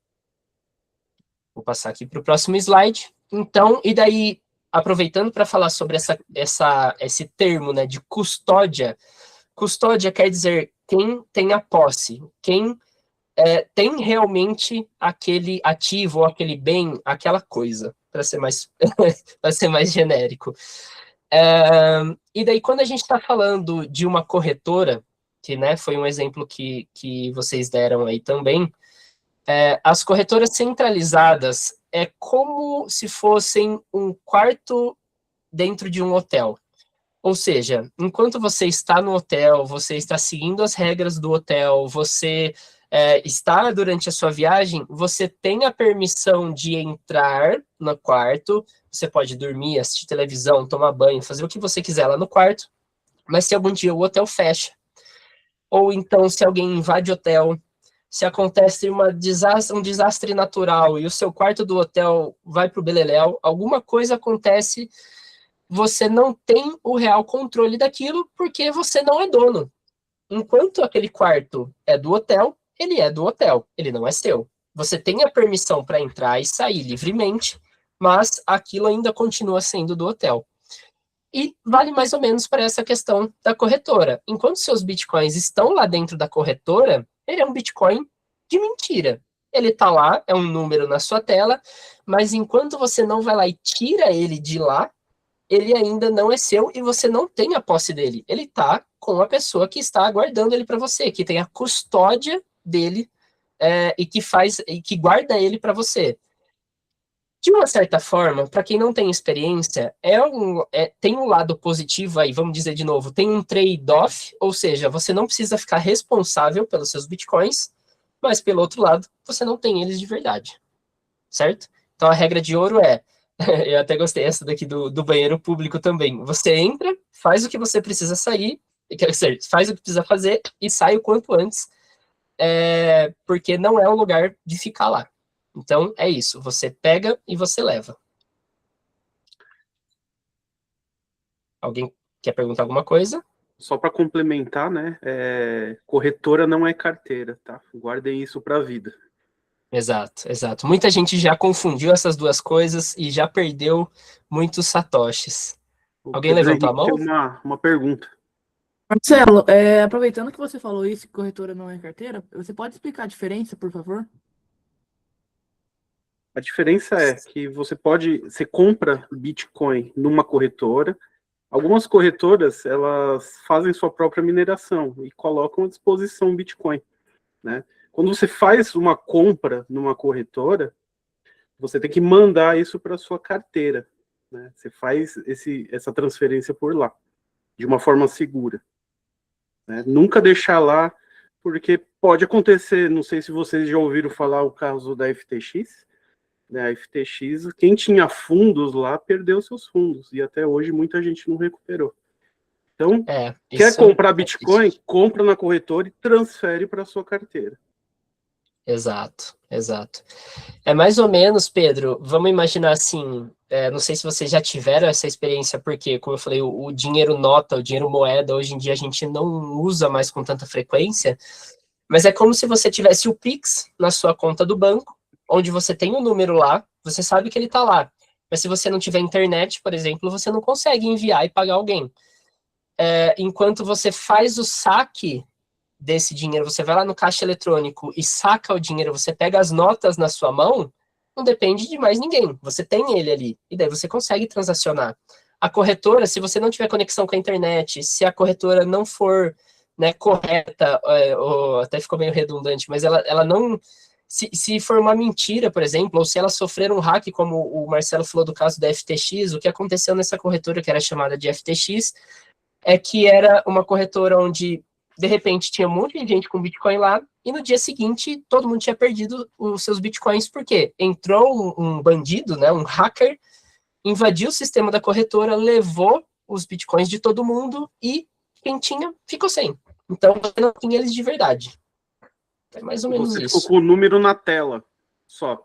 Vou passar aqui para o próximo slide. Então, e daí, aproveitando para falar sobre esse termo, né, de custódia. Custódia quer dizer quem tem a posse, quem tem realmente aquele ativo, ou aquele bem, aquela coisa, para ser mais genérico. E daí, quando a gente está falando de uma corretora, que, né, foi um exemplo que vocês deram aí também, as corretoras centralizadas é como se fossem um quarto dentro de um hotel. Ou seja, enquanto você está no hotel, você está seguindo as regras do hotel, você está durante a sua viagem, você tem a permissão de entrar no quarto, você pode dormir, assistir televisão, tomar banho, fazer o que você quiser lá no quarto, mas se algum dia o hotel fecha, ou então se alguém invade o hotel, se acontece um desastre natural e o seu quarto do hotel vai para o beleléu, alguma coisa acontece, você não tem o real controle daquilo porque você não é dono. Enquanto aquele quarto é do hotel, ele é do hotel, ele não é seu. Você tem a permissão para entrar e sair livremente, mas aquilo ainda continua sendo do hotel. E vale mais ou menos para essa questão da corretora. Enquanto seus bitcoins estão lá dentro da corretora, ele é um bitcoin de mentira. Ele está lá, é um número na sua tela, mas enquanto você não vai lá e tira ele de lá, ele ainda não é seu e você não tem a posse dele. Ele está com a pessoa que está aguardando ele para você, que tem a custódia dele e que guarda ele para você. De uma certa forma, para quem não tem experiência, tem um lado positivo aí, vamos dizer de novo, tem um trade-off, ou seja, você não precisa ficar responsável pelos seus bitcoins, mas pelo outro lado, você não tem eles de verdade, certo? Então a regra de ouro eu até gostei essa daqui do banheiro público também, você entra, faz o que você precisa sair, quer dizer, faz o que precisa fazer e sai o quanto antes, porque não é um lugar de ficar lá. Então, é isso. Você pega e você leva. Alguém quer perguntar alguma coisa? Só para complementar, né? Corretora não é carteira, tá? Guardem isso para a vida. Exato, exato. Muita gente já confundiu essas duas coisas e já perdeu muitos satoshis. Alguém levantou a mão? Tem uma pergunta. Marcelo, aproveitando que você falou isso, que corretora não é carteira, você pode explicar a diferença, por favor? A diferença é que você compra Bitcoin numa corretora. Algumas corretoras, elas fazem sua própria mineração e colocam à disposição Bitcoin, né? Quando você faz uma compra numa corretora, você tem que mandar isso para sua carteira, né? Você faz essa transferência por lá, de uma forma segura, né? Nunca deixar lá, porque pode acontecer, não sei se vocês já ouviram falar o caso da FTX, né? A FTX, quem tinha fundos lá, perdeu seus fundos, e até hoje muita gente não recuperou. Então, quer comprar Bitcoin, compra na corretora e transfere para sua carteira. Exato, exato. É mais ou menos, Pedro, vamos imaginar assim, não sei se vocês já tiveram essa experiência, porque, como eu falei, o dinheiro nota, o dinheiro moeda, hoje em dia a gente não usa mais com tanta frequência, mas é como se você tivesse o Pix na sua conta do banco, onde você tem um número lá, você sabe que ele está lá, mas se você não tiver internet, por exemplo, você não consegue enviar e pagar alguém. Enquanto você faz o saque desse dinheiro, você vai lá no caixa eletrônico e saca o dinheiro, você pega as notas na sua mão, não depende de mais ninguém, você tem ele ali, e daí você consegue transacionar. A corretora, se você não tiver conexão com a internet, se a corretora não for, né, correta, ou até ficou meio redundante, mas ela não... Se for uma mentira, por exemplo, ou se ela sofrer um hack, como o Marcelo falou do caso da FTX, o que aconteceu nessa corretora, que era chamada de FTX, é que era uma corretora onde de repente tinha um monte de gente com Bitcoin lá, e no dia seguinte todo mundo tinha perdido os seus Bitcoins, porque entrou um bandido, né, um hacker, invadiu o sistema da corretora, levou os Bitcoins de todo mundo, e quem tinha, ficou sem. Então, você não tinha eles de verdade. É mais ou menos isso. Você ficou com o número na tela, só.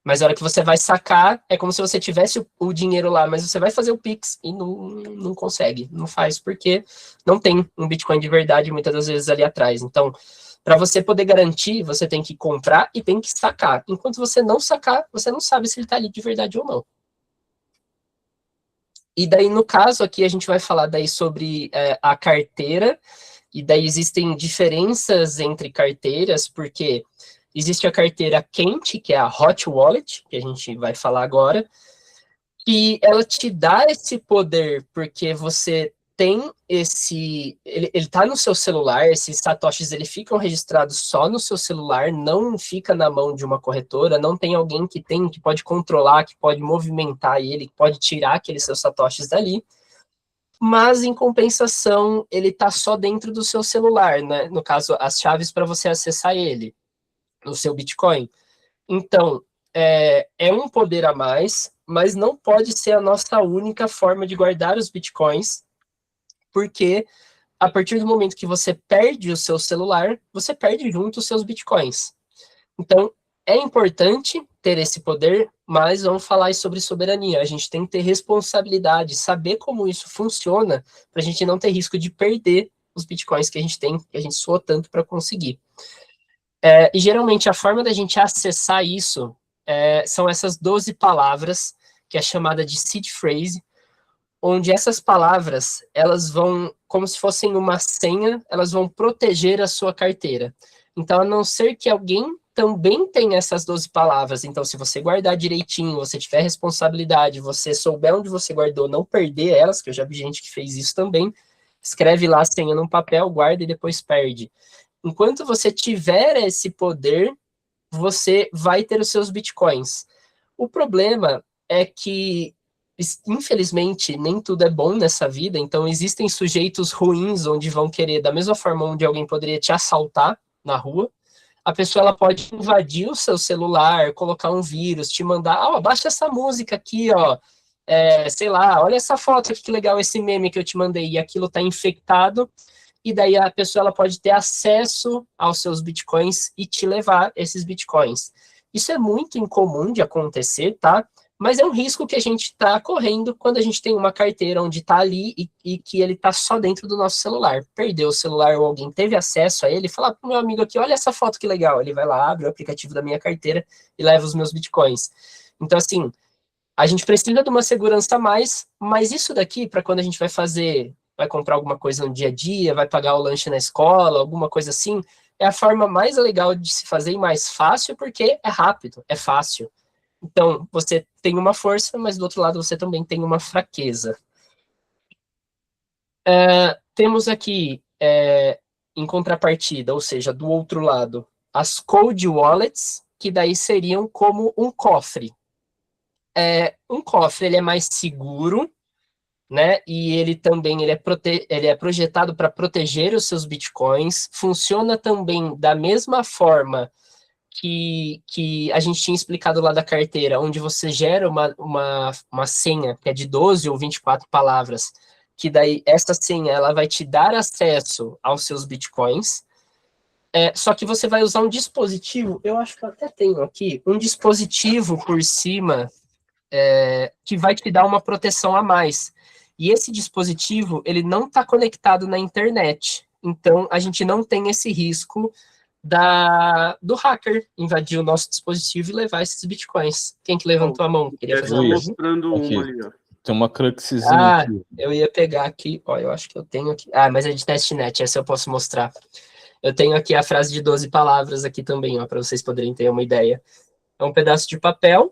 Mas a hora que você vai sacar, é como se você tivesse o dinheiro lá, mas você vai fazer o Pix e não consegue, não faz, porque não tem um Bitcoin de verdade muitas das vezes ali atrás. Então, para você poder garantir, você tem que comprar e tem que sacar. Enquanto você não sacar, você não sabe se ele está ali de verdade ou não. E daí, no caso aqui, a gente vai falar daí sobre a carteira, e daí existem diferenças entre carteiras, porque... existe a carteira quente, que é a Hot Wallet, que a gente vai falar agora, e ela te dá esse poder, porque você tem esse... Ele está no seu celular, esses satoshis ficam registrados só no seu celular, não fica na mão de uma corretora, não tem alguém que pode controlar, que pode movimentar ele, que pode tirar aqueles seus satoshis dali, mas em compensação, ele está só dentro do seu celular, né? No caso, as chaves para você acessar ele, no seu Bitcoin. Então, é um poder a mais, mas não pode ser a nossa única forma de guardar os Bitcoins, porque a partir do momento que você perde o seu celular, você perde junto os seus Bitcoins. Então, é importante ter esse poder, mas vamos falar sobre soberania. A gente tem que ter responsabilidade, saber como isso funciona, para a gente não ter risco de perder os Bitcoins que a gente tem, que a gente suou tanto para conseguir. E geralmente a forma da gente acessar isso são essas 12 palavras, que é chamada de seed phrase. onde essas palavras, elas vão, como se fossem uma senha, elas vão proteger a sua carteira. Então, a não ser que alguém também tenha essas 12 palavras, então se você guardar direitinho, você tiver responsabilidade, você souber onde você guardou, não perder elas, que eu já vi gente que fez isso também, escreve lá a senha num papel, guarda e depois perde. Enquanto você tiver esse poder, você vai ter os seus bitcoins. O problema é que, infelizmente, nem tudo é bom nessa vida, então existem sujeitos ruins onde vão querer, da mesma forma onde alguém poderia te assaltar na rua, a pessoa ela pode invadir o seu celular, colocar um vírus, te mandar, baixa essa música aqui, ó, sei lá, olha essa foto aqui, que legal esse meme que eu te mandei, e aquilo tá infectado, e daí a pessoa ela pode ter acesso aos seus bitcoins e te levar esses bitcoins. Isso é muito incomum de acontecer, tá? Mas é um risco que a gente está correndo quando a gente tem uma carteira onde está ali e que ele está só dentro do nosso celular. Perdeu o celular ou alguém teve acesso a ele, fala para o meu amigo aqui, olha essa foto que legal. Ele vai lá, abre o aplicativo da minha carteira e leva os meus bitcoins. Então, assim, a gente precisa de uma segurança a mais, mas isso daqui, para quando a gente vai comprar alguma coisa no dia a dia, vai pagar o lanche na escola, alguma coisa assim, é a forma mais legal de se fazer e mais fácil, porque é rápido, é fácil. Então, você tem uma força, mas do outro lado você também tem uma fraqueza. Temos aqui, em contrapartida, ou seja, do outro lado, as cold wallets, que daí seriam como um cofre. Um cofre, ele é mais seguro, né? E ele também ele é projetado para proteger os seus bitcoins. Funciona também da mesma forma que a gente tinha explicado lá da carteira, onde você gera uma senha, que é de 12 ou 24 palavras, que daí essa senha ela vai te dar acesso aos seus bitcoins, só que você vai usar um dispositivo, eu acho que eu até tenho aqui, um dispositivo por cima que vai te dar uma proteção a mais. E esse dispositivo, ele não está conectado na internet, então a gente não tem esse risco do hacker invadir o nosso dispositivo e levar esses bitcoins. Quem que levantou a mão? Queria fazer uma mostrando aqui. uma ali, ó. Tem uma cruxzinha aqui. Eu ia pegar aqui, ó, eu acho que eu tenho aqui. Mas é de testnet, essa eu posso mostrar. Eu tenho aqui a frase de 12 palavras aqui também, ó, para vocês poderem ter uma ideia. É um pedaço de papel,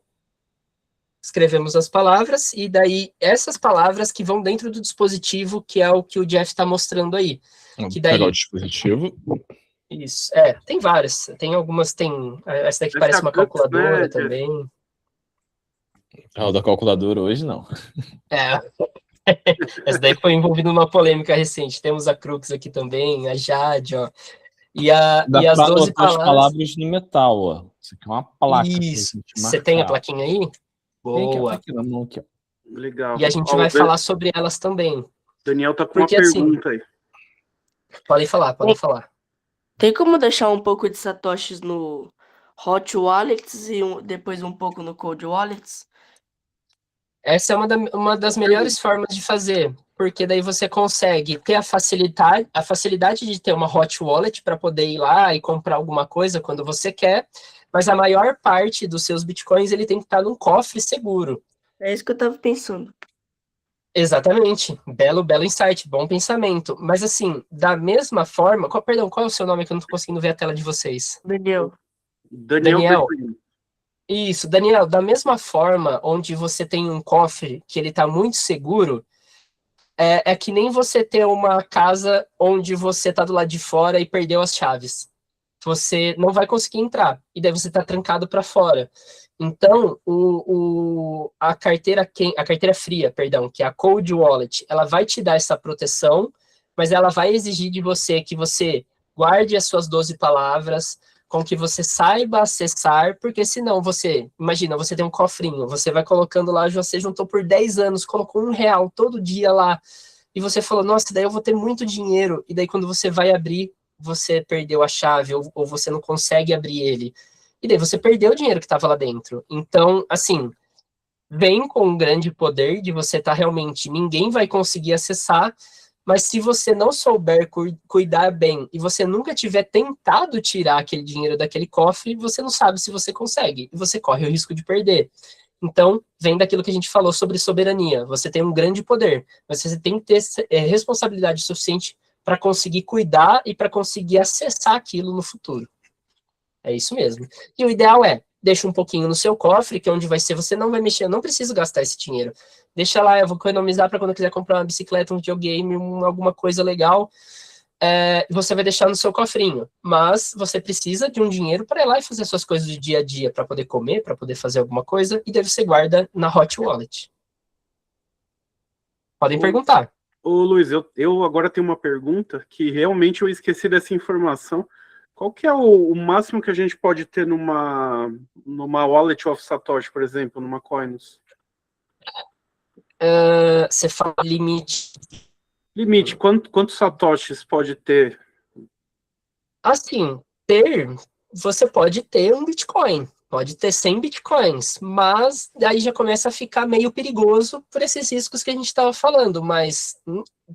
escrevemos as palavras, e daí essas palavras que vão dentro do dispositivo, que é o que o Jeff está mostrando aí. Que daí... pegar o dispositivo. Isso, tem várias. Tem algumas, essa daqui parece uma calculadora também. O da calculadora hoje não. Essa daí foi envolvida numa polêmica recente. Temos a Crux aqui também, a Jade, ó. E as 12 palavras no metal, ó. Isso aqui é uma placa. Isso. Você tem a plaquinha aí? Boa. Aqui na mão, aqui, ó. Legal. E a gente vai falar sobre elas também. Daniel tá com uma pergunta aí. Podem falar. Tem como deixar um pouco de satoshis no hot wallets e depois um pouco no cold wallets? Essa é uma das melhores formas de fazer, porque daí você consegue ter a facilidade de ter uma hot wallet para poder ir lá e comprar alguma coisa quando você quer, mas a maior parte dos seus bitcoins ele tem que estar num cofre seguro. É isso que eu tava pensando. Exatamente, belo insight, bom pensamento. Mas assim, da mesma forma, qual é o seu nome que eu não tô conseguindo ver a tela de vocês? Daniel. Isso, Daniel, da mesma forma onde você tem um cofre que ele tá muito seguro, é que nem você ter uma casa onde você tá do lado de fora e perdeu as chaves. Você não vai conseguir entrar, e daí você tá trancado para fora. Então, a carteira fria, perdão, que é a Cold Wallet, ela vai te dar essa proteção, mas ela vai exigir de você que você guarde as suas 12 palavras, com que você saiba acessar, porque senão imagina, você tem um cofrinho, você vai colocando lá, você juntou por 10 anos, colocou R$1 todo dia lá, e você falou, nossa, daí eu vou ter muito dinheiro, e daí quando você vai abrir, você perdeu a chave, ou você não consegue abrir ele. E daí você perdeu o dinheiro que estava lá dentro. Então, assim, vem com um grande poder de você estar realmente... Ninguém vai conseguir acessar, mas se você não souber cuidar bem e você nunca tiver tentado tirar aquele dinheiro daquele cofre, você não sabe se você consegue. E você corre o risco de perder. Então, vem daquilo que a gente falou sobre soberania. Você tem um grande poder, mas você tem que ter responsabilidade suficiente para conseguir cuidar e para conseguir acessar aquilo no futuro. É isso mesmo. E o ideal é, deixa um pouquinho no seu cofre, que é onde vai ser, você não vai mexer, eu não preciso gastar esse dinheiro. Deixa lá, eu vou economizar para quando eu quiser comprar uma bicicleta, um videogame, alguma coisa legal, você vai deixar no seu cofrinho. Mas você precisa de um dinheiro para ir lá e fazer suas coisas do dia a dia, para poder comer, para poder fazer alguma coisa, e daí você guarda na Hot Wallet. Podem perguntar. Ô Luiz, eu agora tenho uma pergunta que realmente eu esqueci dessa informação. Qual que é o máximo que a gente pode ter numa Wallet of Satoshi, por exemplo, numa Coinus? Você fala limite. Limite, quantos satoshis pode ter? Assim, você pode ter um Bitcoin, pode ter 100 Bitcoins, mas aí já começa a ficar meio perigoso por esses riscos que a gente estava falando, mas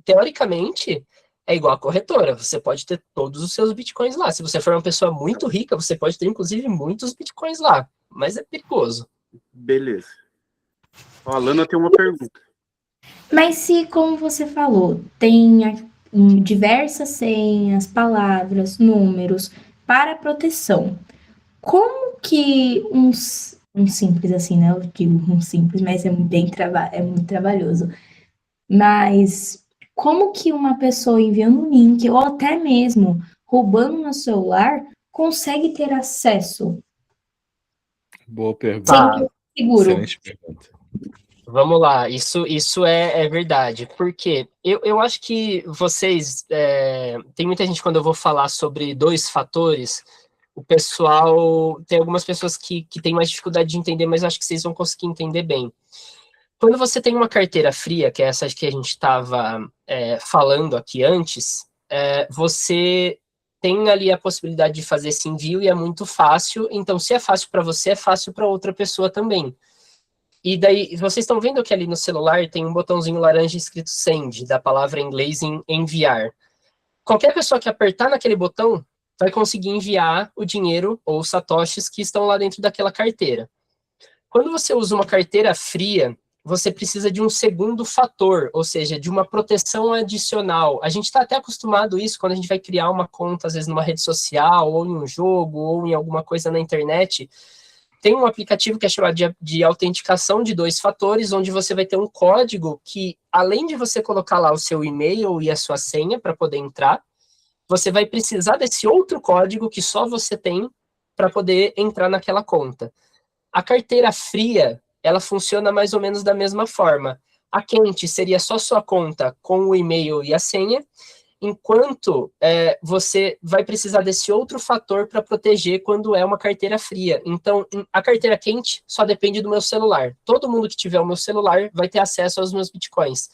teoricamente é igual a corretora, você pode ter todos os seus Bitcoins lá. Se você for uma pessoa muito rica, você pode ter inclusive muitos Bitcoins lá, mas é perigoso. Beleza. A Alana tem uma pergunta. Mas se, como você falou, tem diversas senhas, palavras, números para proteção, como que um simples assim, né? Eu digo um simples, mas é muito trabalhoso. Mas como que uma pessoa enviando um link ou até mesmo roubando no celular consegue ter acesso? Boa pergunta. Sempre seguro. Excelente pergunta. Vamos lá, isso é verdade, porque eu acho que vocês, tem muita gente, quando eu vou falar sobre 2 fatores, o pessoal, tem algumas pessoas que têm mais dificuldade de entender, mas eu acho que vocês vão conseguir entender bem. Quando você tem uma carteira fria, que é essa que a gente estava falando aqui antes, você tem ali a possibilidade de fazer esse envio e é muito fácil, então se é fácil para você, é fácil para outra pessoa também. E daí, vocês estão vendo que ali no celular tem um botãozinho laranja escrito send, da palavra em inglês em enviar. Qualquer pessoa que apertar naquele botão vai conseguir enviar o dinheiro ou os satoshis que estão lá dentro daquela carteira. Quando você usa uma carteira fria, você precisa de um segundo fator, ou seja, de uma proteção adicional. A gente está até acostumado a isso quando a gente vai criar uma conta, às vezes numa rede social, ou em um jogo, ou em alguma coisa na internet. Tem um aplicativo que é chamado de autenticação de 2 fatores, onde você vai ter um código que, além de você colocar lá o seu e-mail e a sua senha para poder entrar, você vai precisar desse outro código que só você tem para poder entrar naquela conta. A carteira fria, ela funciona mais ou menos da mesma forma. A quente seria só sua conta com o e-mail e a senha, enquanto você vai precisar desse outro fator para proteger quando é uma carteira fria. Então, a carteira quente só depende do meu celular. Todo mundo que tiver o meu celular vai ter acesso aos meus bitcoins.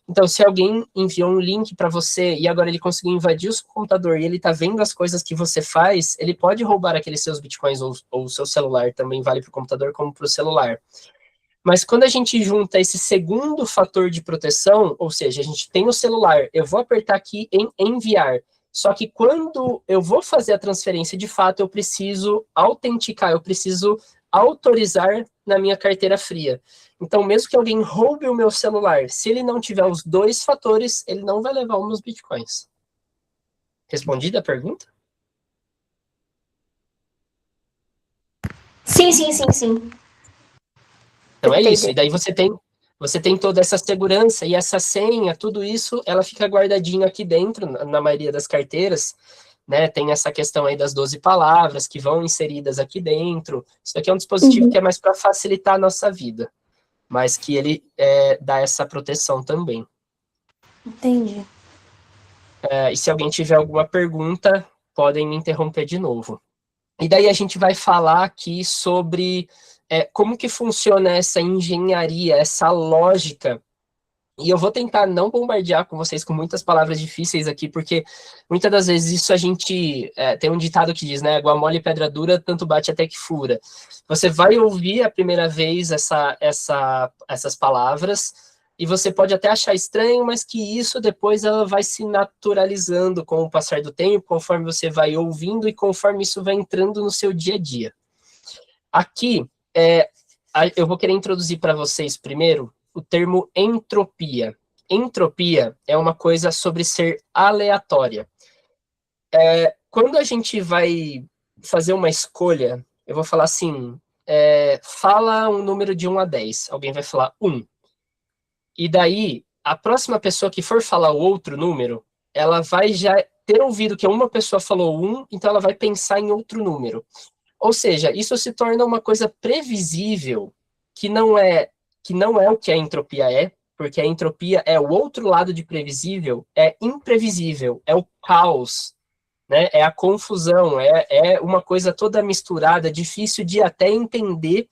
Então, se alguém enviou um link para você e agora ele conseguiu invadir o seu computador e ele está vendo as coisas que você faz, ele pode roubar aqueles seus bitcoins ou o seu celular, também vale para o computador como para o celular. Mas quando a gente junta esse segundo fator de proteção, ou seja, a gente tem o celular, eu vou apertar aqui em enviar, só que quando eu vou fazer a transferência de fato, eu preciso autenticar, eu preciso autorizar na minha carteira fria. Então, mesmo que alguém roube o meu celular, se ele não tiver os 2 fatores, ele não vai levar os meus bitcoins. Respondida a pergunta? Sim. Então é isso, e daí você tem toda essa segurança e essa senha, tudo isso, ela fica guardadinho aqui dentro, na maioria das carteiras, né? Tem essa questão aí das 12 palavras que vão inseridas aqui dentro. Isso aqui é um dispositivo que é mais para facilitar a nossa vida, mas que ele dá essa proteção também. Entendi. E se alguém tiver alguma pergunta, podem me interromper de novo. E daí a gente vai falar aqui sobre como que funciona essa engenharia, essa lógica. E eu vou tentar não bombardear com vocês com muitas palavras difíceis aqui, porque muitas das vezes isso a gente... tem um ditado que diz, né? Água mole e pedra dura, tanto bate até que fura. Você vai ouvir a primeira vez essas palavras, e você pode até achar estranho, mas que isso depois ela vai se naturalizando com o passar do tempo, conforme você vai ouvindo e conforme isso vai entrando no seu dia a dia. Aqui, eu vou querer introduzir para vocês primeiro o termo entropia. Entropia é uma coisa sobre ser aleatória. Quando a gente vai fazer uma escolha, eu vou falar assim, fala um número de 1 a 10. Alguém vai falar 1. E daí, a próxima pessoa que for falar o outro número, ela vai já ter ouvido que uma pessoa falou 1, então ela vai pensar em outro número. Ou seja, isso se torna uma coisa previsível, que não é o que a entropia é, porque a entropia é o outro lado de previsível, é imprevisível, é o caos, né? É a confusão, é uma coisa toda misturada, difícil de até entender,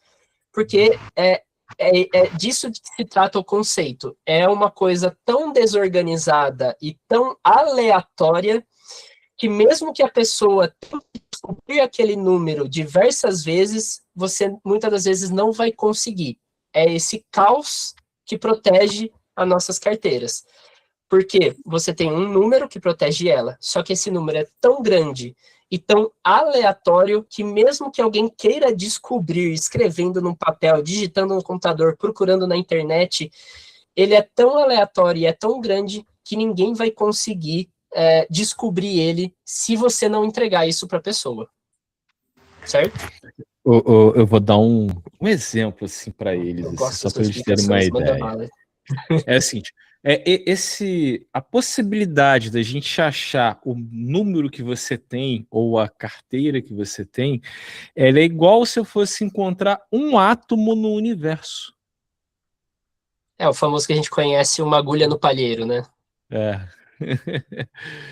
porque é disso que se trata o conceito. É uma coisa tão desorganizada e tão aleatória que mesmo que a pessoa tente descobrir aquele número diversas vezes, você muitas das vezes não vai conseguir. É esse caos que protege as nossas carteiras. Porque você tem um número que protege ela, só que esse número é tão grande e tão aleatório que mesmo que alguém queira descobrir, escrevendo num papel, digitando no computador, procurando na internet, ele é tão aleatório e é tão grande que ninguém vai conseguir descobrir ele se você não entregar isso para a pessoa. Certo? Eu vou dar um exemplo assim para eles, assim, só para eles terem uma ideia. É assim, a possibilidade da gente achar o número que você tem ou a carteira que você tem, ela é igual se eu fosse encontrar um átomo no universo. É o famoso que a gente conhece, uma agulha no palheiro, né?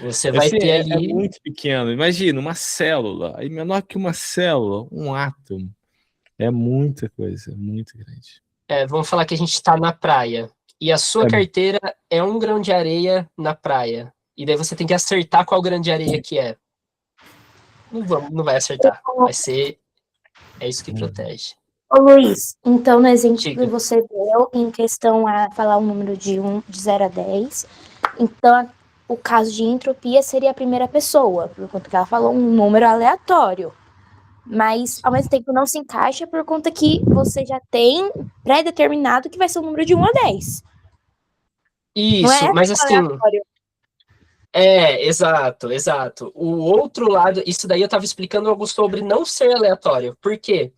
Você vai assim, ter ali... É muito pequeno. Imagina, uma célula. Aí menor que uma célula, um átomo. É muita coisa, muito grande. Vamos falar que a gente está na praia. E a sua carteira é um grão de areia na praia. E daí você tem que acertar qual grão de areia que é. Não vai acertar. Vai ser... É isso que protege. Ô Luiz, então no exemplo Diga. que você deu em questão a falar um número de 0 a 10, então o caso de entropia seria a primeira pessoa, por conta que ela falou um número aleatório. Mas ao mesmo tempo não se encaixa por conta que você já tem pré-determinado que vai ser um número de 1 a 10. Isso, não é mas assim... aleatório. Exato. O outro lado, isso daí eu estava explicando algo sobre não ser aleatório. Por quê?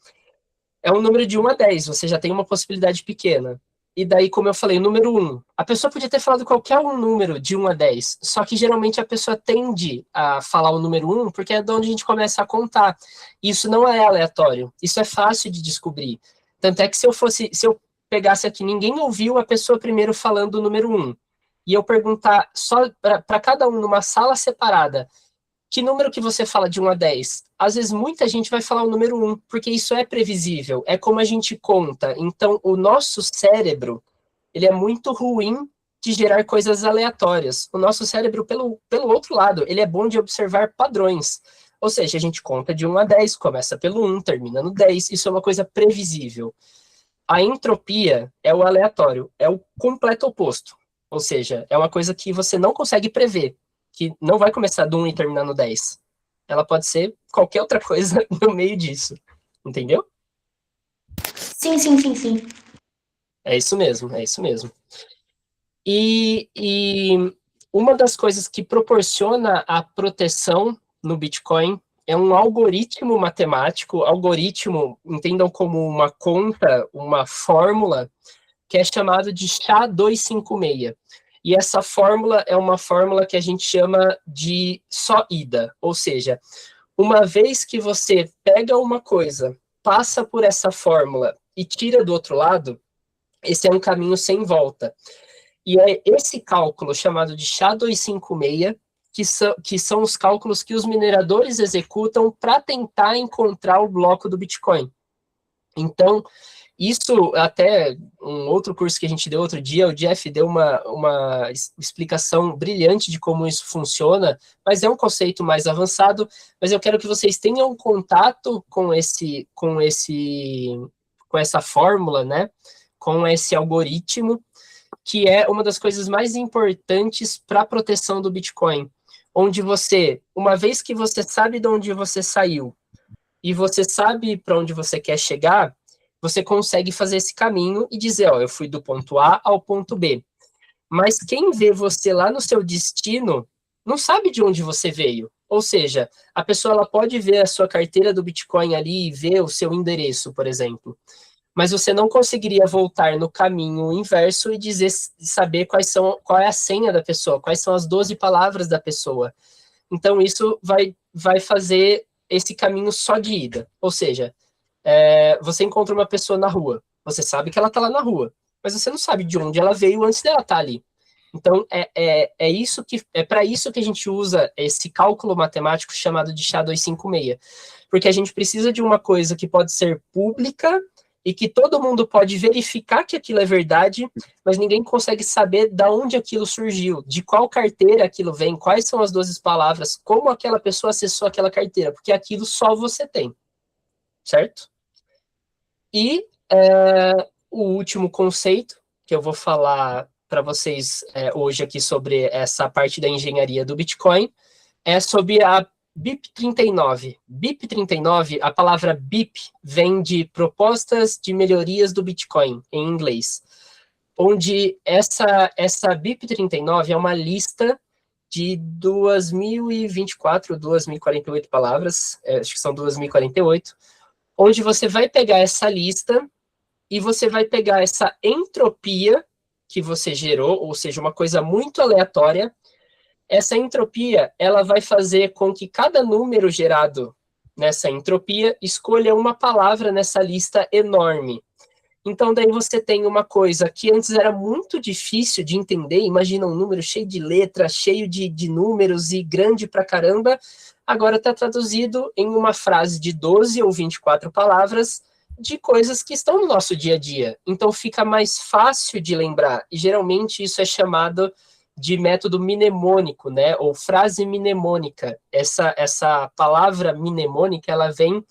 É um número de 1 a 10, você já tem uma possibilidade pequena. E daí, como eu falei, o número 1. A pessoa podia ter falado qualquer um número de 1 a 10, só que geralmente a pessoa tende a falar o número 1 porque é de onde a gente começa a contar. Isso não é aleatório, isso é fácil de descobrir. Tanto é que se eu pegasse aqui, ninguém ouviu a pessoa primeiro falando o número 1, e eu perguntar só para cada um numa sala separada, que número que você fala de 1 a 10? Às vezes muita gente vai falar o número 1, porque isso é previsível, é como a gente conta. Então, o nosso cérebro, ele é muito ruim de gerar coisas aleatórias. O nosso cérebro, pelo outro lado, ele é bom de observar padrões. Ou seja, a gente conta de 1 a 10, começa pelo 1, termina no 10, isso é uma coisa previsível. A entropia é o aleatório, é o completo oposto. Ou seja, é uma coisa que você não consegue prever, que não vai começar do 1 e terminar no 10. Ela pode ser qualquer outra coisa no meio disso. Entendeu? Sim. É isso mesmo. E uma das coisas que proporciona a proteção no Bitcoin é um algoritmo matemático, entendam como uma conta, uma fórmula, que é chamado de SHA-256. E essa fórmula é uma fórmula que a gente chama de só ida, ou seja, uma vez que você pega uma coisa, passa por essa fórmula e tira do outro lado, esse é um caminho sem volta. E é esse cálculo chamado de SHA-256 que são os cálculos que os mineradores executam para tentar encontrar o bloco do Bitcoin. Então, isso até um outro curso que a gente deu outro dia, o Jeff deu uma explicação brilhante de como isso funciona, mas é um conceito mais avançado, mas eu quero que vocês tenham contato com essa fórmula, né? Com esse algoritmo, que é uma das coisas mais importantes para a proteção do Bitcoin, onde você, uma vez que você sabe de onde você saiu e você sabe para onde você quer chegar, você consegue fazer esse caminho e dizer, ó, eu fui do ponto A ao ponto B. Mas quem vê você lá no seu destino não sabe de onde você veio. Ou seja, a pessoa ela pode ver a sua carteira do Bitcoin ali e ver o seu endereço, por exemplo. Mas você não conseguiria voltar no caminho inverso e dizer, saber qual é a senha da pessoa, quais são as 12 palavras da pessoa. Então, isso vai fazer esse caminho só de ida. Ou seja, você encontra uma pessoa na rua, você sabe que ela está lá na rua, mas você não sabe de onde ela veio antes dela estar ali. Então, é para isso que a gente usa esse cálculo matemático chamado de SHA-256, porque a gente precisa de uma coisa que pode ser pública e que todo mundo pode verificar que aquilo é verdade, mas ninguém consegue saber de onde aquilo surgiu, de qual carteira aquilo vem, quais são as 12 palavras, como aquela pessoa acessou aquela carteira, porque aquilo só você tem, certo? E o último conceito que eu vou falar para vocês hoje aqui sobre essa parte da engenharia do Bitcoin é sobre a BIP39. BIP39, a palavra BIP vem de propostas de melhorias do Bitcoin, em inglês, onde essa BIP39 é uma lista de 2024, 2048 palavras, acho que são 2048, onde você vai pegar essa lista e você vai pegar essa entropia que você gerou, ou seja, uma coisa muito aleatória. Essa entropia, ela vai fazer com que cada número gerado nessa entropia escolha uma palavra nessa lista enorme. Então, daí você tem uma coisa que antes era muito difícil de entender, imagina um número cheio de letras, cheio de números e grande pra caramba, agora está traduzido em uma frase de 12 ou 24 palavras de coisas que estão no nosso dia a dia. Então, fica mais fácil de lembrar, e geralmente isso é chamado de método mnemônico, né, ou frase mnemônica. Essa palavra mnemônica, ela vem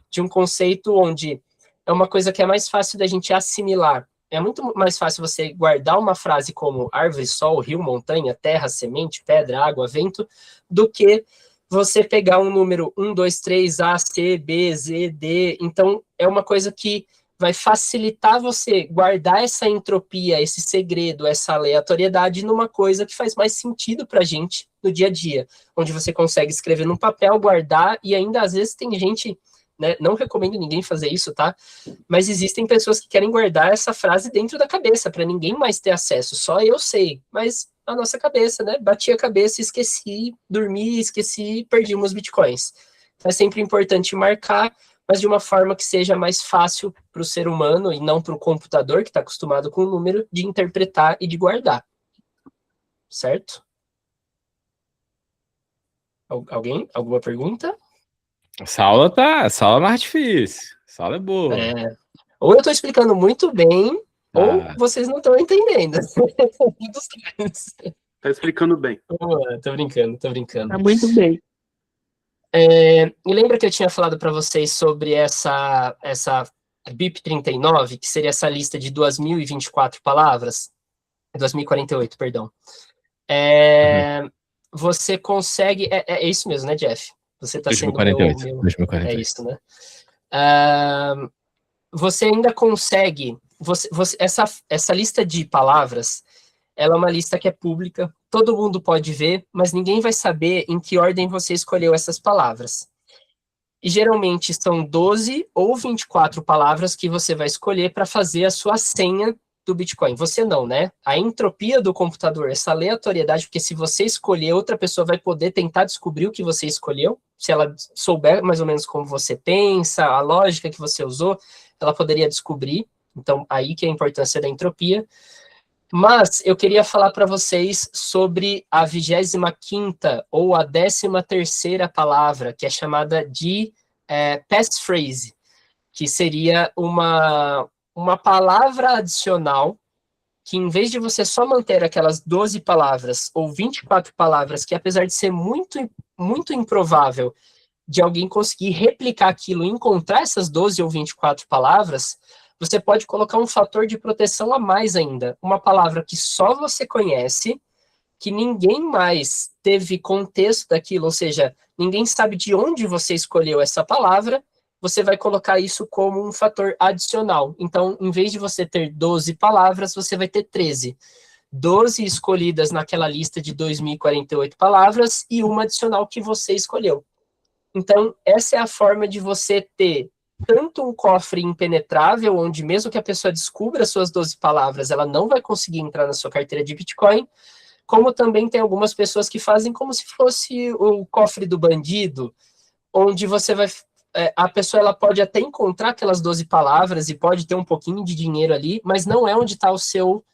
de um conceito onde é uma coisa que é mais fácil da gente assimilar. É muito mais fácil você guardar uma frase como árvore, sol, rio, montanha, terra, semente, pedra, água, vento, do que você pegar um número 1, 2, 3, A, C, B, Z, D. Então, é uma coisa que vai facilitar você guardar essa entropia, esse segredo, essa aleatoriedade numa coisa que faz mais sentido para a gente no dia a dia, onde você consegue escrever num papel, guardar, e ainda às vezes tem gente, né, não recomendo ninguém fazer isso, tá? Mas existem pessoas que querem guardar essa frase dentro da cabeça, para ninguém mais ter acesso, só eu sei, mas a nossa cabeça, né? Bati a cabeça, esqueci, dormi, esqueci, perdi meus bitcoins. Então é sempre importante marcar, mas de uma forma que seja mais fácil para o ser humano e não para o computador, que está acostumado com o número, de interpretar e de guardar. Certo? Alguém? Alguma pergunta? Essa aula é mais difícil. Essa aula é boa. Ou eu estou explicando muito bem, ou vocês não estão entendendo. Tá explicando bem. Tô brincando. Tá muito bem. E lembra que eu tinha falado para vocês sobre essa BIP39, que seria essa lista de 2024 palavras? 2048, perdão. Você consegue... É isso mesmo, né, Jeff? Você está sendo 2048. É isso, né? Você ainda consegue... essa lista de palavras, ela é uma lista que é pública, todo mundo pode ver, mas ninguém vai saber em que ordem você escolheu essas palavras. E geralmente são 12 ou 24 palavras que você vai escolher para fazer a sua senha do Bitcoin. Você não, né? A entropia do computador, essa aleatoriedade, porque se você escolher, outra pessoa vai poder tentar descobrir o que você escolheu, se ela souber mais ou menos como você pensa, a lógica que você usou, ela poderia descobrir. Então, aí que é a importância da entropia. Mas eu queria falar para vocês sobre a 25ª ou a 13ª palavra, que é chamada de passphrase, que seria uma palavra adicional que, em vez de você só manter aquelas 12 palavras ou 24 palavras, que apesar de ser muito, muito improvável de alguém conseguir replicar aquilo e encontrar essas 12 ou 24 palavras, você pode colocar um fator de proteção a mais ainda. Uma palavra que só você conhece, que ninguém mais teve contexto daquilo, ou seja, ninguém sabe de onde você escolheu essa palavra, você vai colocar isso como um fator adicional. Então, em vez de você ter 12 palavras, você vai ter 13. 12 escolhidas naquela lista de 2.048 palavras e uma adicional que você escolheu. Então, essa é a forma de você ter tanto um cofre impenetrável, onde mesmo que a pessoa descubra suas 12 palavras, ela não vai conseguir entrar na sua carteira de Bitcoin, como também tem algumas pessoas que fazem como se fosse o cofre do bandido, onde você vai... a pessoa ela pode até encontrar aquelas 12 palavras e pode ter um pouquinho de dinheiro ali, mas não é onde está o seu...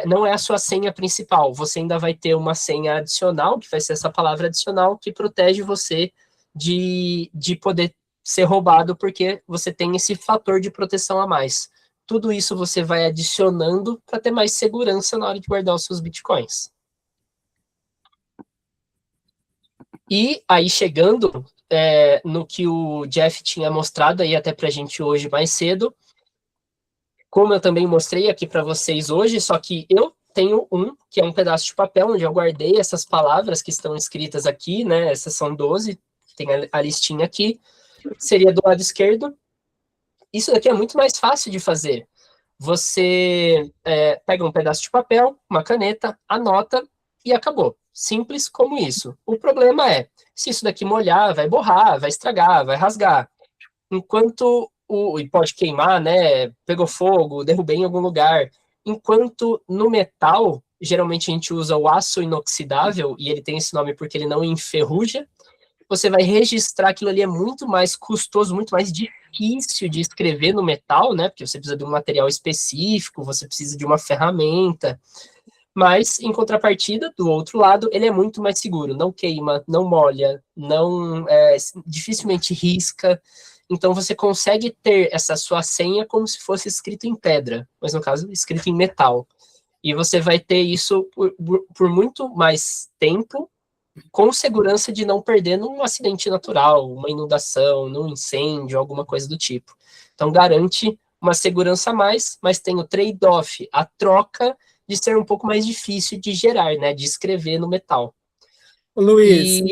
não é a sua senha principal. Você ainda vai ter uma senha adicional, que vai ser essa palavra adicional, que protege você de poder ser roubado, porque você tem esse fator de proteção a mais. Tudo isso você vai adicionando para ter mais segurança na hora de guardar os seus bitcoins. E aí, chegando no que o Jeff tinha mostrado aí até para a gente hoje mais cedo, como eu também mostrei aqui para vocês hoje, só que eu tenho que é um pedaço de papel onde eu guardei essas palavras que estão escritas aqui, né? Essas são 12, tem a listinha aqui, seria do lado esquerdo. Isso daqui é muito mais fácil de fazer. Você pega um pedaço de papel, uma caneta, anota e acabou. Simples como isso. O problema é, se isso daqui molhar, vai borrar, vai estragar, vai rasgar. Enquanto e pode queimar, né? Pegou fogo, derrubei em algum lugar. Enquanto no metal, geralmente a gente usa o aço inoxidável, e ele tem esse nome porque ele não enferruja. Você vai registrar aquilo ali, é muito mais custoso, muito mais difícil de escrever no metal, né? Porque você precisa de um material específico, você precisa de uma ferramenta. Mas, em contrapartida, do outro lado, ele é muito mais seguro. Não queima, não molha, não dificilmente risca. Então, você consegue ter essa sua senha como se fosse escrito em pedra, mas, no caso, escrito em metal. E você vai ter isso por muito mais tempo, com segurança de não perder num acidente natural, uma inundação, num incêndio, alguma coisa do tipo. Então, garante uma segurança a mais, mas tem o trade-off, a troca de ser um pouco mais difícil de gerar, né, de escrever no metal. Luiz,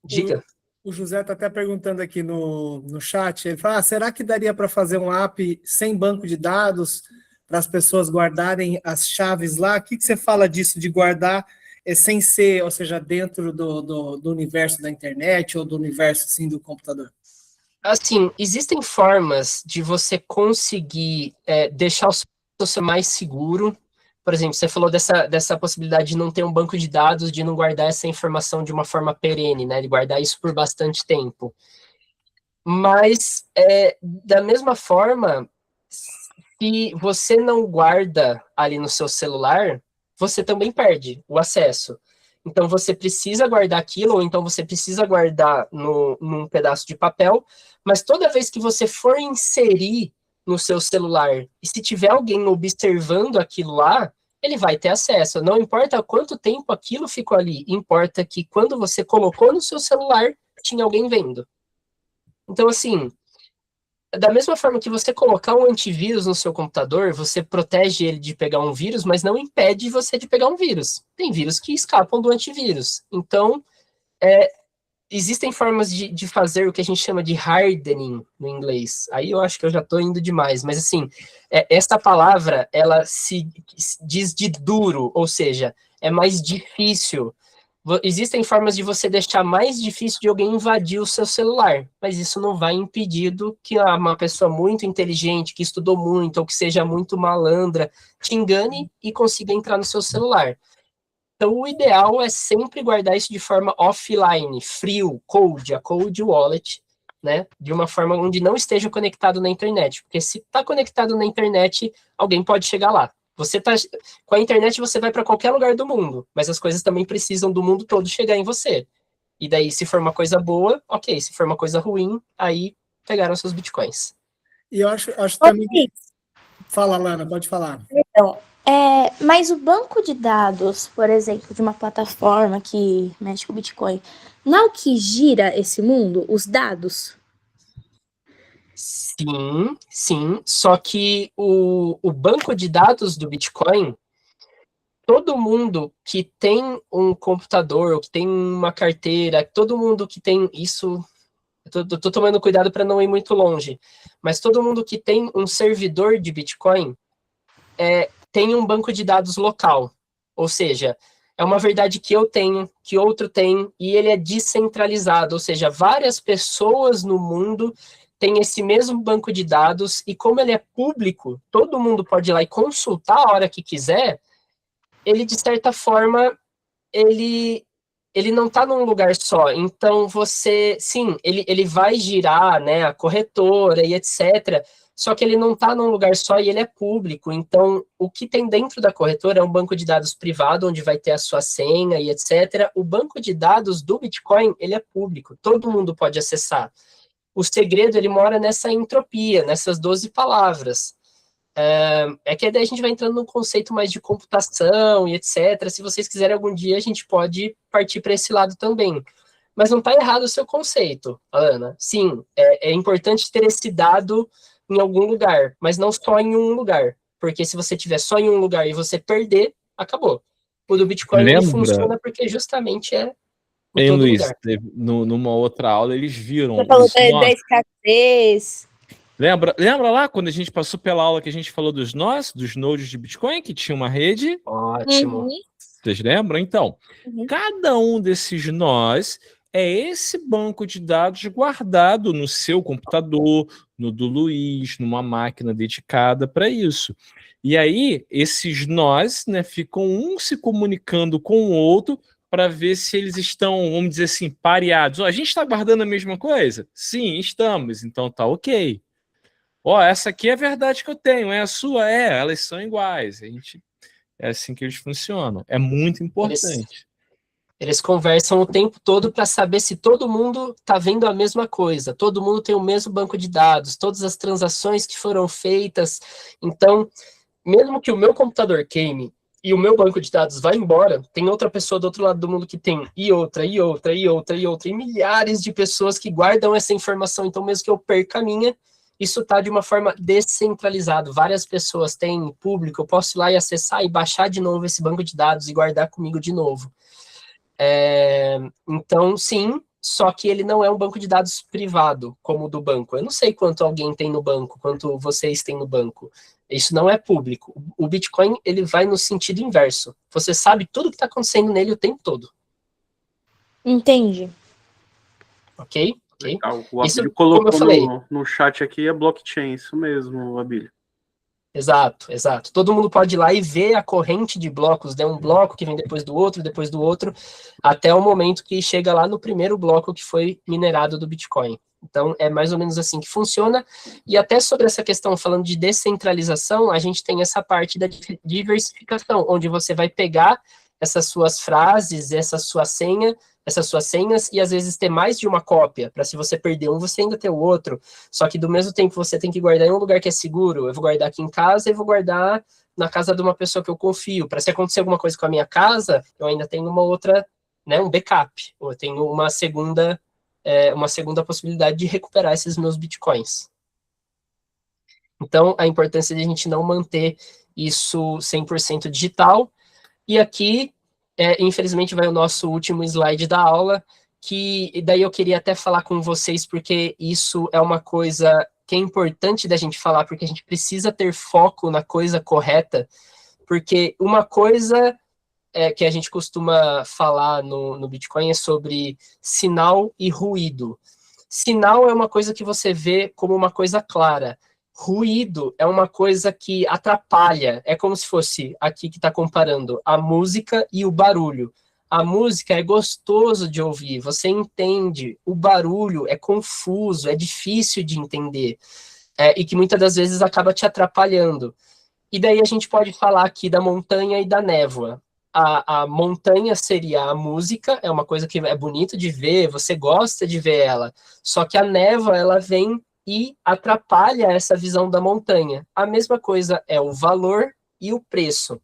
diga. O José está até perguntando aqui no chat, ele fala, será que daria para fazer um app sem banco de dados, para as pessoas guardarem as chaves lá? O que você fala disso, de guardar sem ser, ou seja, dentro do universo da internet ou do universo, assim, do computador? Assim, existem formas de você conseguir deixar o seu mais seguro. Por exemplo, você falou dessa possibilidade de não ter um banco de dados, de não guardar essa informação de uma forma perene, né? De guardar isso por bastante tempo. Mas, da mesma forma, se você não guarda ali no seu celular, você também perde o acesso. Então, você precisa guardar aquilo, ou então você precisa guardar num pedaço de papel, mas toda vez que você for inserir no seu celular, e se tiver alguém observando aquilo lá, ele vai ter acesso. Não importa quanto tempo aquilo ficou ali, importa que quando você colocou no seu celular, tinha alguém vendo. Então, assim, da mesma forma que você colocar um antivírus no seu computador, você protege ele de pegar um vírus, mas não impede você de pegar um vírus. Tem vírus que escapam do antivírus. Então, existem formas de fazer o que a gente chama de hardening no inglês. Aí eu acho que eu já estou indo demais, mas assim, essa palavra, ela se diz de duro, ou seja, é mais difícil. Existem formas de você deixar mais difícil de alguém invadir o seu celular, mas isso não vai impedir que uma pessoa muito inteligente, que estudou muito, ou que seja muito malandra, te engane e consiga entrar no seu celular. Então, o ideal é sempre guardar isso de forma offline, frio, a cold wallet, né? De uma forma onde não esteja conectado na internet. Porque se está conectado na internet, alguém pode chegar lá. Com a internet, você vai para qualquer lugar do mundo, mas as coisas também precisam do mundo todo chegar em você. E daí, se for uma coisa boa, ok. Se for uma coisa ruim, aí pegaram seus bitcoins. E eu acho também... Fala, Lana, pode falar. Então, mas o banco de dados, por exemplo, de uma plataforma que mexe com Bitcoin, não é o que gira esse mundo, os dados? Sim. Só que o banco de dados do Bitcoin, todo mundo que tem um computador, ou que tem uma carteira, todo mundo que tem isso... Tô tomando cuidado para não ir muito longe, mas todo mundo que tem um servidor de Bitcoin tem um banco de dados local, ou seja, é uma verdade que eu tenho, que outro tem, e ele é descentralizado, ou seja, várias pessoas no mundo têm esse mesmo banco de dados, e como ele é público, todo mundo pode ir lá e consultar a hora que quiser, ele, de certa forma, ele não está num lugar só. Então, ele vai girar, né, a corretora e etc., só que ele não está num lugar só e ele é público. Então, o que tem dentro da corretora é um banco de dados privado, onde vai ter a sua senha e etc. O banco de dados do Bitcoin, ele é público, todo mundo pode acessar. O segredo, ele mora nessa entropia, nessas 12 palavras. Que daí a gente vai entrando num conceito mais de computação e etc. Se vocês quiserem algum dia, a gente pode partir para esse lado também. Mas não está errado o seu conceito, Alana. Sim, é importante ter esse dado em algum lugar, mas não só em um lugar. Porque se você tiver só em um lugar e você perder, acabou. O do Bitcoin ele funciona porque justamente em todo Luiz, lugar. Numa outra aula, eles viram. Você falou da escassez. Lembra lá quando a gente passou pela aula que a gente falou dos nós, dos nodes de Bitcoin, que tinha uma rede? Ótimo. Vocês lembram? Então, cada um desses nós é esse banco de dados guardado no seu computador, no do Luiz, numa máquina dedicada para isso. E aí, esses nós, né, ficam um se comunicando com o outro para ver se eles estão, vamos dizer assim, pareados. A gente está guardando a mesma coisa? Sim, estamos. Então tá ok. Essa aqui é a verdade que eu tenho, é a sua? Elas são iguais. É assim que eles funcionam. É muito importante. Eles conversam o tempo todo para saber se todo mundo está vendo a mesma coisa, todo mundo tem o mesmo banco de dados, todas as transações que foram feitas. Então, mesmo que o meu computador queime e o meu banco de dados vá embora, tem outra pessoa do outro lado do mundo que tem, e outra, e milhares de pessoas que guardam essa informação. Então, mesmo que eu perca a minha, isso está de uma forma descentralizada. Várias pessoas têm público, eu posso ir lá e acessar e baixar de novo esse banco de dados e guardar comigo de novo. Então, sim, só que ele não é um banco de dados privado, como o do banco. Eu não sei quanto alguém tem no banco, quanto vocês têm no banco. Isso não é público. O Bitcoin, ele vai no sentido inverso. Você sabe tudo que está acontecendo nele o tempo todo. Entendi. Ok? Legal. O Abílio colocou no chat aqui a blockchain, isso mesmo, Abílio. Exato. Todo mundo pode ir lá e ver a corrente de blocos, né? Um bloco que vem depois do outro, até o momento que chega lá no primeiro bloco que foi minerado do Bitcoin. Então, é mais ou menos assim que funciona. E até sobre essa questão, falando de descentralização, a gente tem essa parte da diversificação, onde você vai pegar essas suas frases, essas suas senhas, e às vezes ter mais de uma cópia, para se você perder um, você ainda ter o outro. Só que do mesmo tempo você tem que guardar em um lugar que é seguro. Eu vou guardar aqui em casa e vou guardar na casa de uma pessoa que eu confio. Para se acontecer alguma coisa com a minha casa, eu ainda tenho uma outra, né, um backup. Ou eu tenho uma segunda possibilidade de recuperar esses meus bitcoins. Então, a importância de a gente não manter isso 100% digital. E aqui, infelizmente, vai o nosso último slide da aula, que daí eu queria até falar com vocês, porque isso é uma coisa que é importante da gente falar, porque a gente precisa ter foco na coisa correta, porque uma coisa que a gente costuma falar no Bitcoin é sobre sinal e ruído. Sinal é uma coisa que você vê como uma coisa clara. Ruído é uma coisa que atrapalha, é como se fosse, aqui que está comparando, a música e o barulho. A música é gostoso de ouvir, você entende, o barulho é confuso, é difícil de entender, e que muitas das vezes acaba te atrapalhando. E daí a gente pode falar aqui da montanha e da névoa. A montanha seria a música, é uma coisa que é bonita de ver, você gosta de ver ela, só que a névoa, ela vem e atrapalha essa visão da montanha. A mesma coisa é o valor e o preço.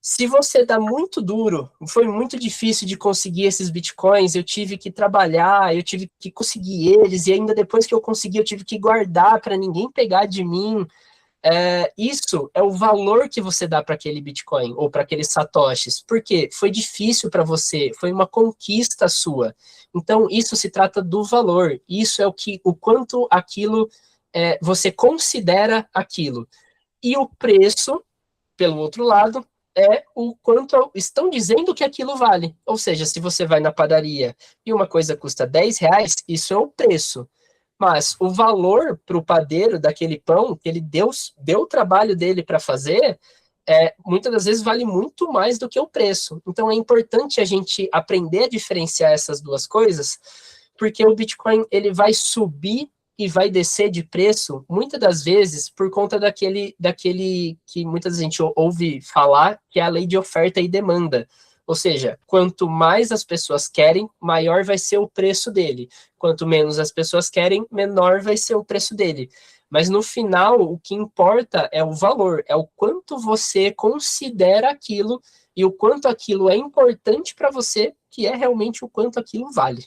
Se você dá muito duro, foi muito difícil de conseguir esses bitcoins, eu tive que trabalhar, eu tive que conseguir eles, e ainda depois que eu consegui, eu tive que guardar para ninguém pegar de mim. isso é o valor que você dá para aquele Bitcoin ou para aqueles satoshis, porque foi difícil para você, foi uma conquista sua. Então, isso se trata do valor, isso é o quanto aquilo você considera aquilo. E o preço, pelo outro lado, é o quanto estão dizendo que aquilo vale. Ou seja, se você vai na padaria e uma coisa custa R$10, isso é o preço. Mas o valor para o padeiro daquele pão, que ele deu o trabalho dele para fazer, muitas das vezes vale muito mais do que o preço. Então é importante a gente aprender a diferenciar essas duas coisas, porque o Bitcoin ele vai subir e vai descer de preço, muitas das vezes, por conta daquele que muitas vezes a gente ouve falar, que é a lei de oferta e demanda. Ou seja, quanto mais as pessoas querem, maior vai ser o preço dele. Quanto menos as pessoas querem, menor vai ser o preço dele. Mas no final, o que importa é o valor, é o quanto você considera aquilo e o quanto aquilo é importante para você, que é realmente o quanto aquilo vale.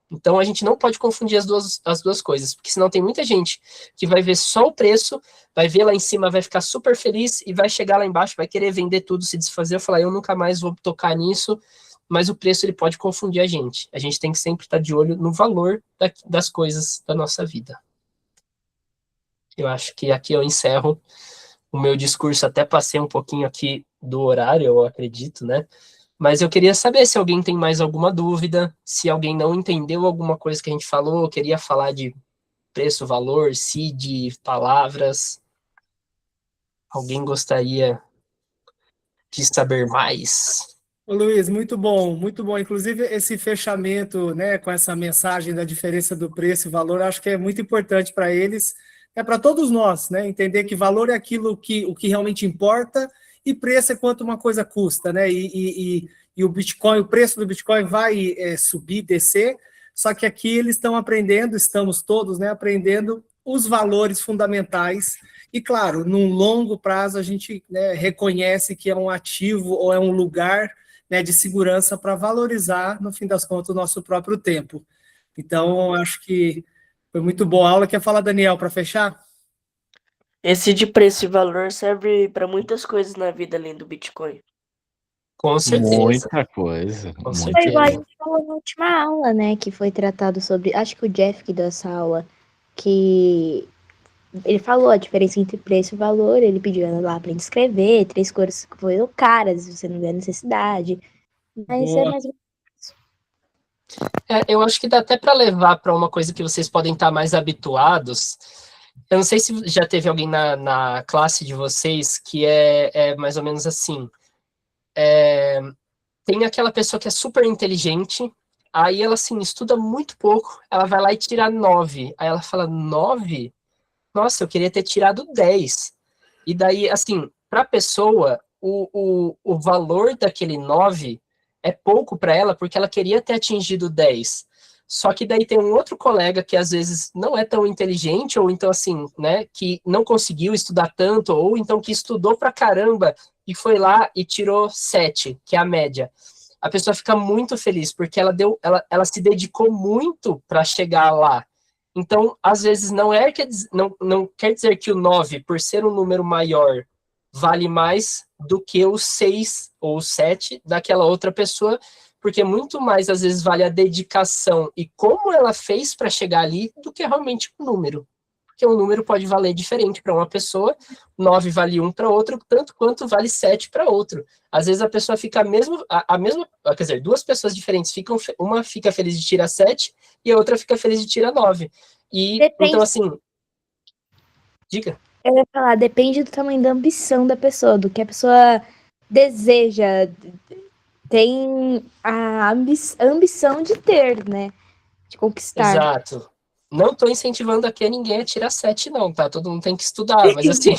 Então a gente não pode confundir as duas coisas, porque senão tem muita gente que vai ver só o preço, vai ver lá em cima, vai ficar super feliz e vai chegar lá embaixo, vai querer vender tudo, se desfazer, falar, eu nunca mais vou tocar nisso, mas o preço ele pode confundir a gente. A gente tem que sempre estar de olho no valor das coisas da nossa vida. Eu acho que aqui eu encerro o meu discurso, até passei um pouquinho aqui do horário, eu acredito, né? Mas eu queria saber se alguém tem mais alguma dúvida, se alguém não entendeu alguma coisa que a gente falou, queria falar de preço, valor, seed, palavras. Alguém gostaria de saber mais? Ô, Luiz, muito bom, muito bom. Inclusive, esse fechamento, né, com essa mensagem da diferença do preço e valor, acho que é muito importante para eles, para todos nós, né, entender que valor é aquilo o que realmente importa e preço é quanto uma coisa custa, né, e o Bitcoin, o preço do Bitcoin vai subir, descer, só que aqui eles estão aprendendo, estamos todos, né, aprendendo os valores fundamentais. E, claro, num longo prazo, a gente, né, reconhece que é um ativo ou é um lugar, né, de segurança para valorizar, no fim das contas, o nosso próprio tempo. Então, acho que foi muito boa a aula. Quer falar, Daniel, para fechar? Esse de preço e valor serve para muitas coisas na vida além do Bitcoin. Com certeza. Muita coisa. Com Foi igual a certeza. gente falou na última aula, né? Que foi tratado sobre. Acho que o Jeff que deu essa aula, que ele falou a diferença entre preço e valor. Ele pediu lá pra gente escrever 3 cores que foram caras, se você não vê a necessidade. Mas é Boa. mais. Eu acho que dá até para levar para uma coisa que vocês podem estar mais habituados. Eu não sei se já teve alguém na classe de vocês que é mais ou menos assim. Tem aquela pessoa que é super inteligente, aí ela, assim, estuda muito pouco, ela vai lá e tira 9. Aí ela fala, 9? Nossa, eu queria ter tirado 10. E daí, assim, para a pessoa, o valor daquele 9 é pouco para ela, porque ela queria ter atingido 10. Só que daí tem um outro colega que às vezes não é tão inteligente, ou então assim, né, que não conseguiu estudar tanto, ou então que estudou pra caramba e foi lá e tirou 7, que é a média. A pessoa fica muito feliz, porque ela se dedicou muito para chegar lá. Então, às vezes, não quer dizer que o 9, por ser um número maior, vale mais do que o 6 ou o 7 daquela outra pessoa, porque muito mais, às vezes, vale a dedicação e como ela fez para chegar ali do que realmente o número. Porque um número pode valer diferente para uma pessoa, 9 vale 1 para outro, tanto quanto vale 7 para outro. Às vezes a pessoa fica quer dizer, duas pessoas diferentes uma fica feliz de tirar 7 e a outra fica feliz de tirar 9. E Depende. então assim, diga. Eu ia falar, depende do tamanho da ambição da pessoa, do que a pessoa deseja, tem a ambição de ter, né? De conquistar. Exato. Não estou incentivando aqui ninguém a tirar 7, não, tá? Todo mundo tem que estudar, mas assim,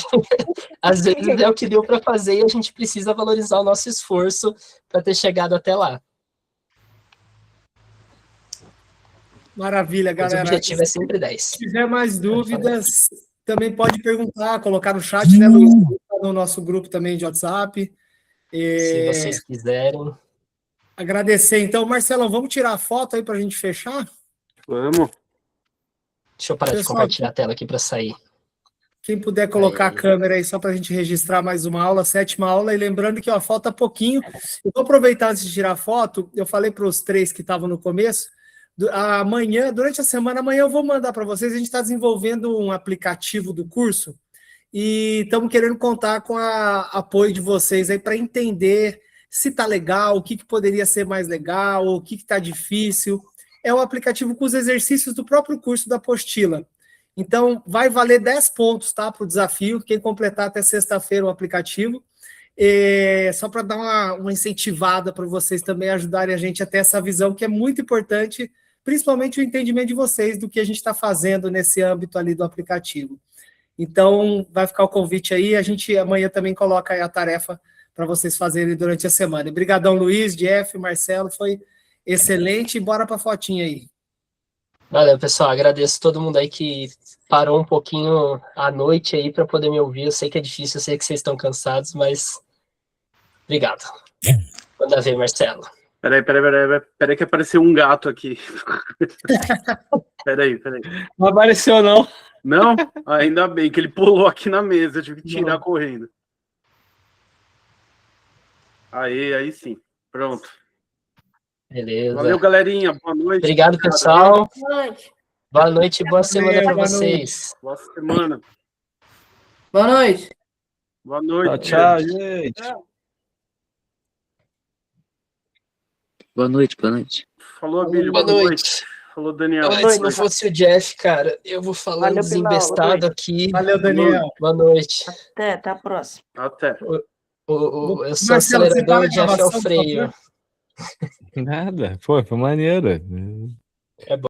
às vezes é o que deu para fazer e a gente precisa valorizar o nosso esforço para ter chegado até lá. Maravilha, Mas o galera. objetivo é sempre 10. Se tiver mais dúvidas, também pode perguntar, colocar no chat, né, Luiz? No nosso grupo também de WhatsApp. Se vocês quiserem. Agradecer. Então, Marcelão, vamos tirar a foto aí para a gente fechar? Vamos. Deixa eu parar de Pessoal, compartilhar a tela aqui para sair. Quem puder colocar Aí. a câmera aí só para a gente registrar mais uma aula, 7ª aula, e lembrando que ó, falta pouquinho. Eu vou aproveitar antes de tirar foto, eu falei para os 3 que estavam no começo, amanhã, durante a semana, amanhã eu vou mandar para vocês, a gente está desenvolvendo um aplicativo do curso, e estamos querendo contar com o apoio de vocês aí para entender se está legal, o que poderia ser mais legal, o que está difícil. É um aplicativo com os exercícios do próprio curso da apostila. Então, vai valer 10 pontos, tá, para o desafio, quem completar até sexta-feira o aplicativo, só para dar uma incentivada para vocês também ajudarem a gente a ter essa visão, que é muito importante, principalmente o entendimento de vocês do que a gente está fazendo nesse âmbito ali do aplicativo. Então, vai ficar o convite aí, a gente amanhã também coloca aí a tarefa para vocês fazerem durante a semana. Obrigadão, Luiz, Jeff, Marcelo, foi excelente, e bora para a fotinha aí. Valeu, pessoal. Agradeço todo mundo aí que parou um pouquinho à noite aí para poder me ouvir. Eu sei que é difícil, eu sei que vocês estão cansados, mas obrigado. Manda ver, Marcelo. Peraí que apareceu um gato aqui. Peraí. Não apareceu, não. Não? Ainda bem que ele pulou aqui na mesa, eu tive que tirar correndo. Aí sim. Pronto. Beleza. Valeu, galerinha. Boa noite. Obrigado, pessoal. Boa noite. Boa noite e boa semana para boa vocês. Boa semana. Boa noite. Boa noite. Tchau, gente. Boa noite. Falou, Abílio. Boa noite. Falou, Daniel. Se não fosse o Jeff, cara, eu vou falando Valeu, Pinal. Boa desembestado noite. aqui. Valeu, Daniel. Boa noite. Até a próxima. Até. Eu sou Marcelo, você para acelerador, a o Jeff é gravação, o por freio. favor? Nada. Pô, foi maneiro. É bom.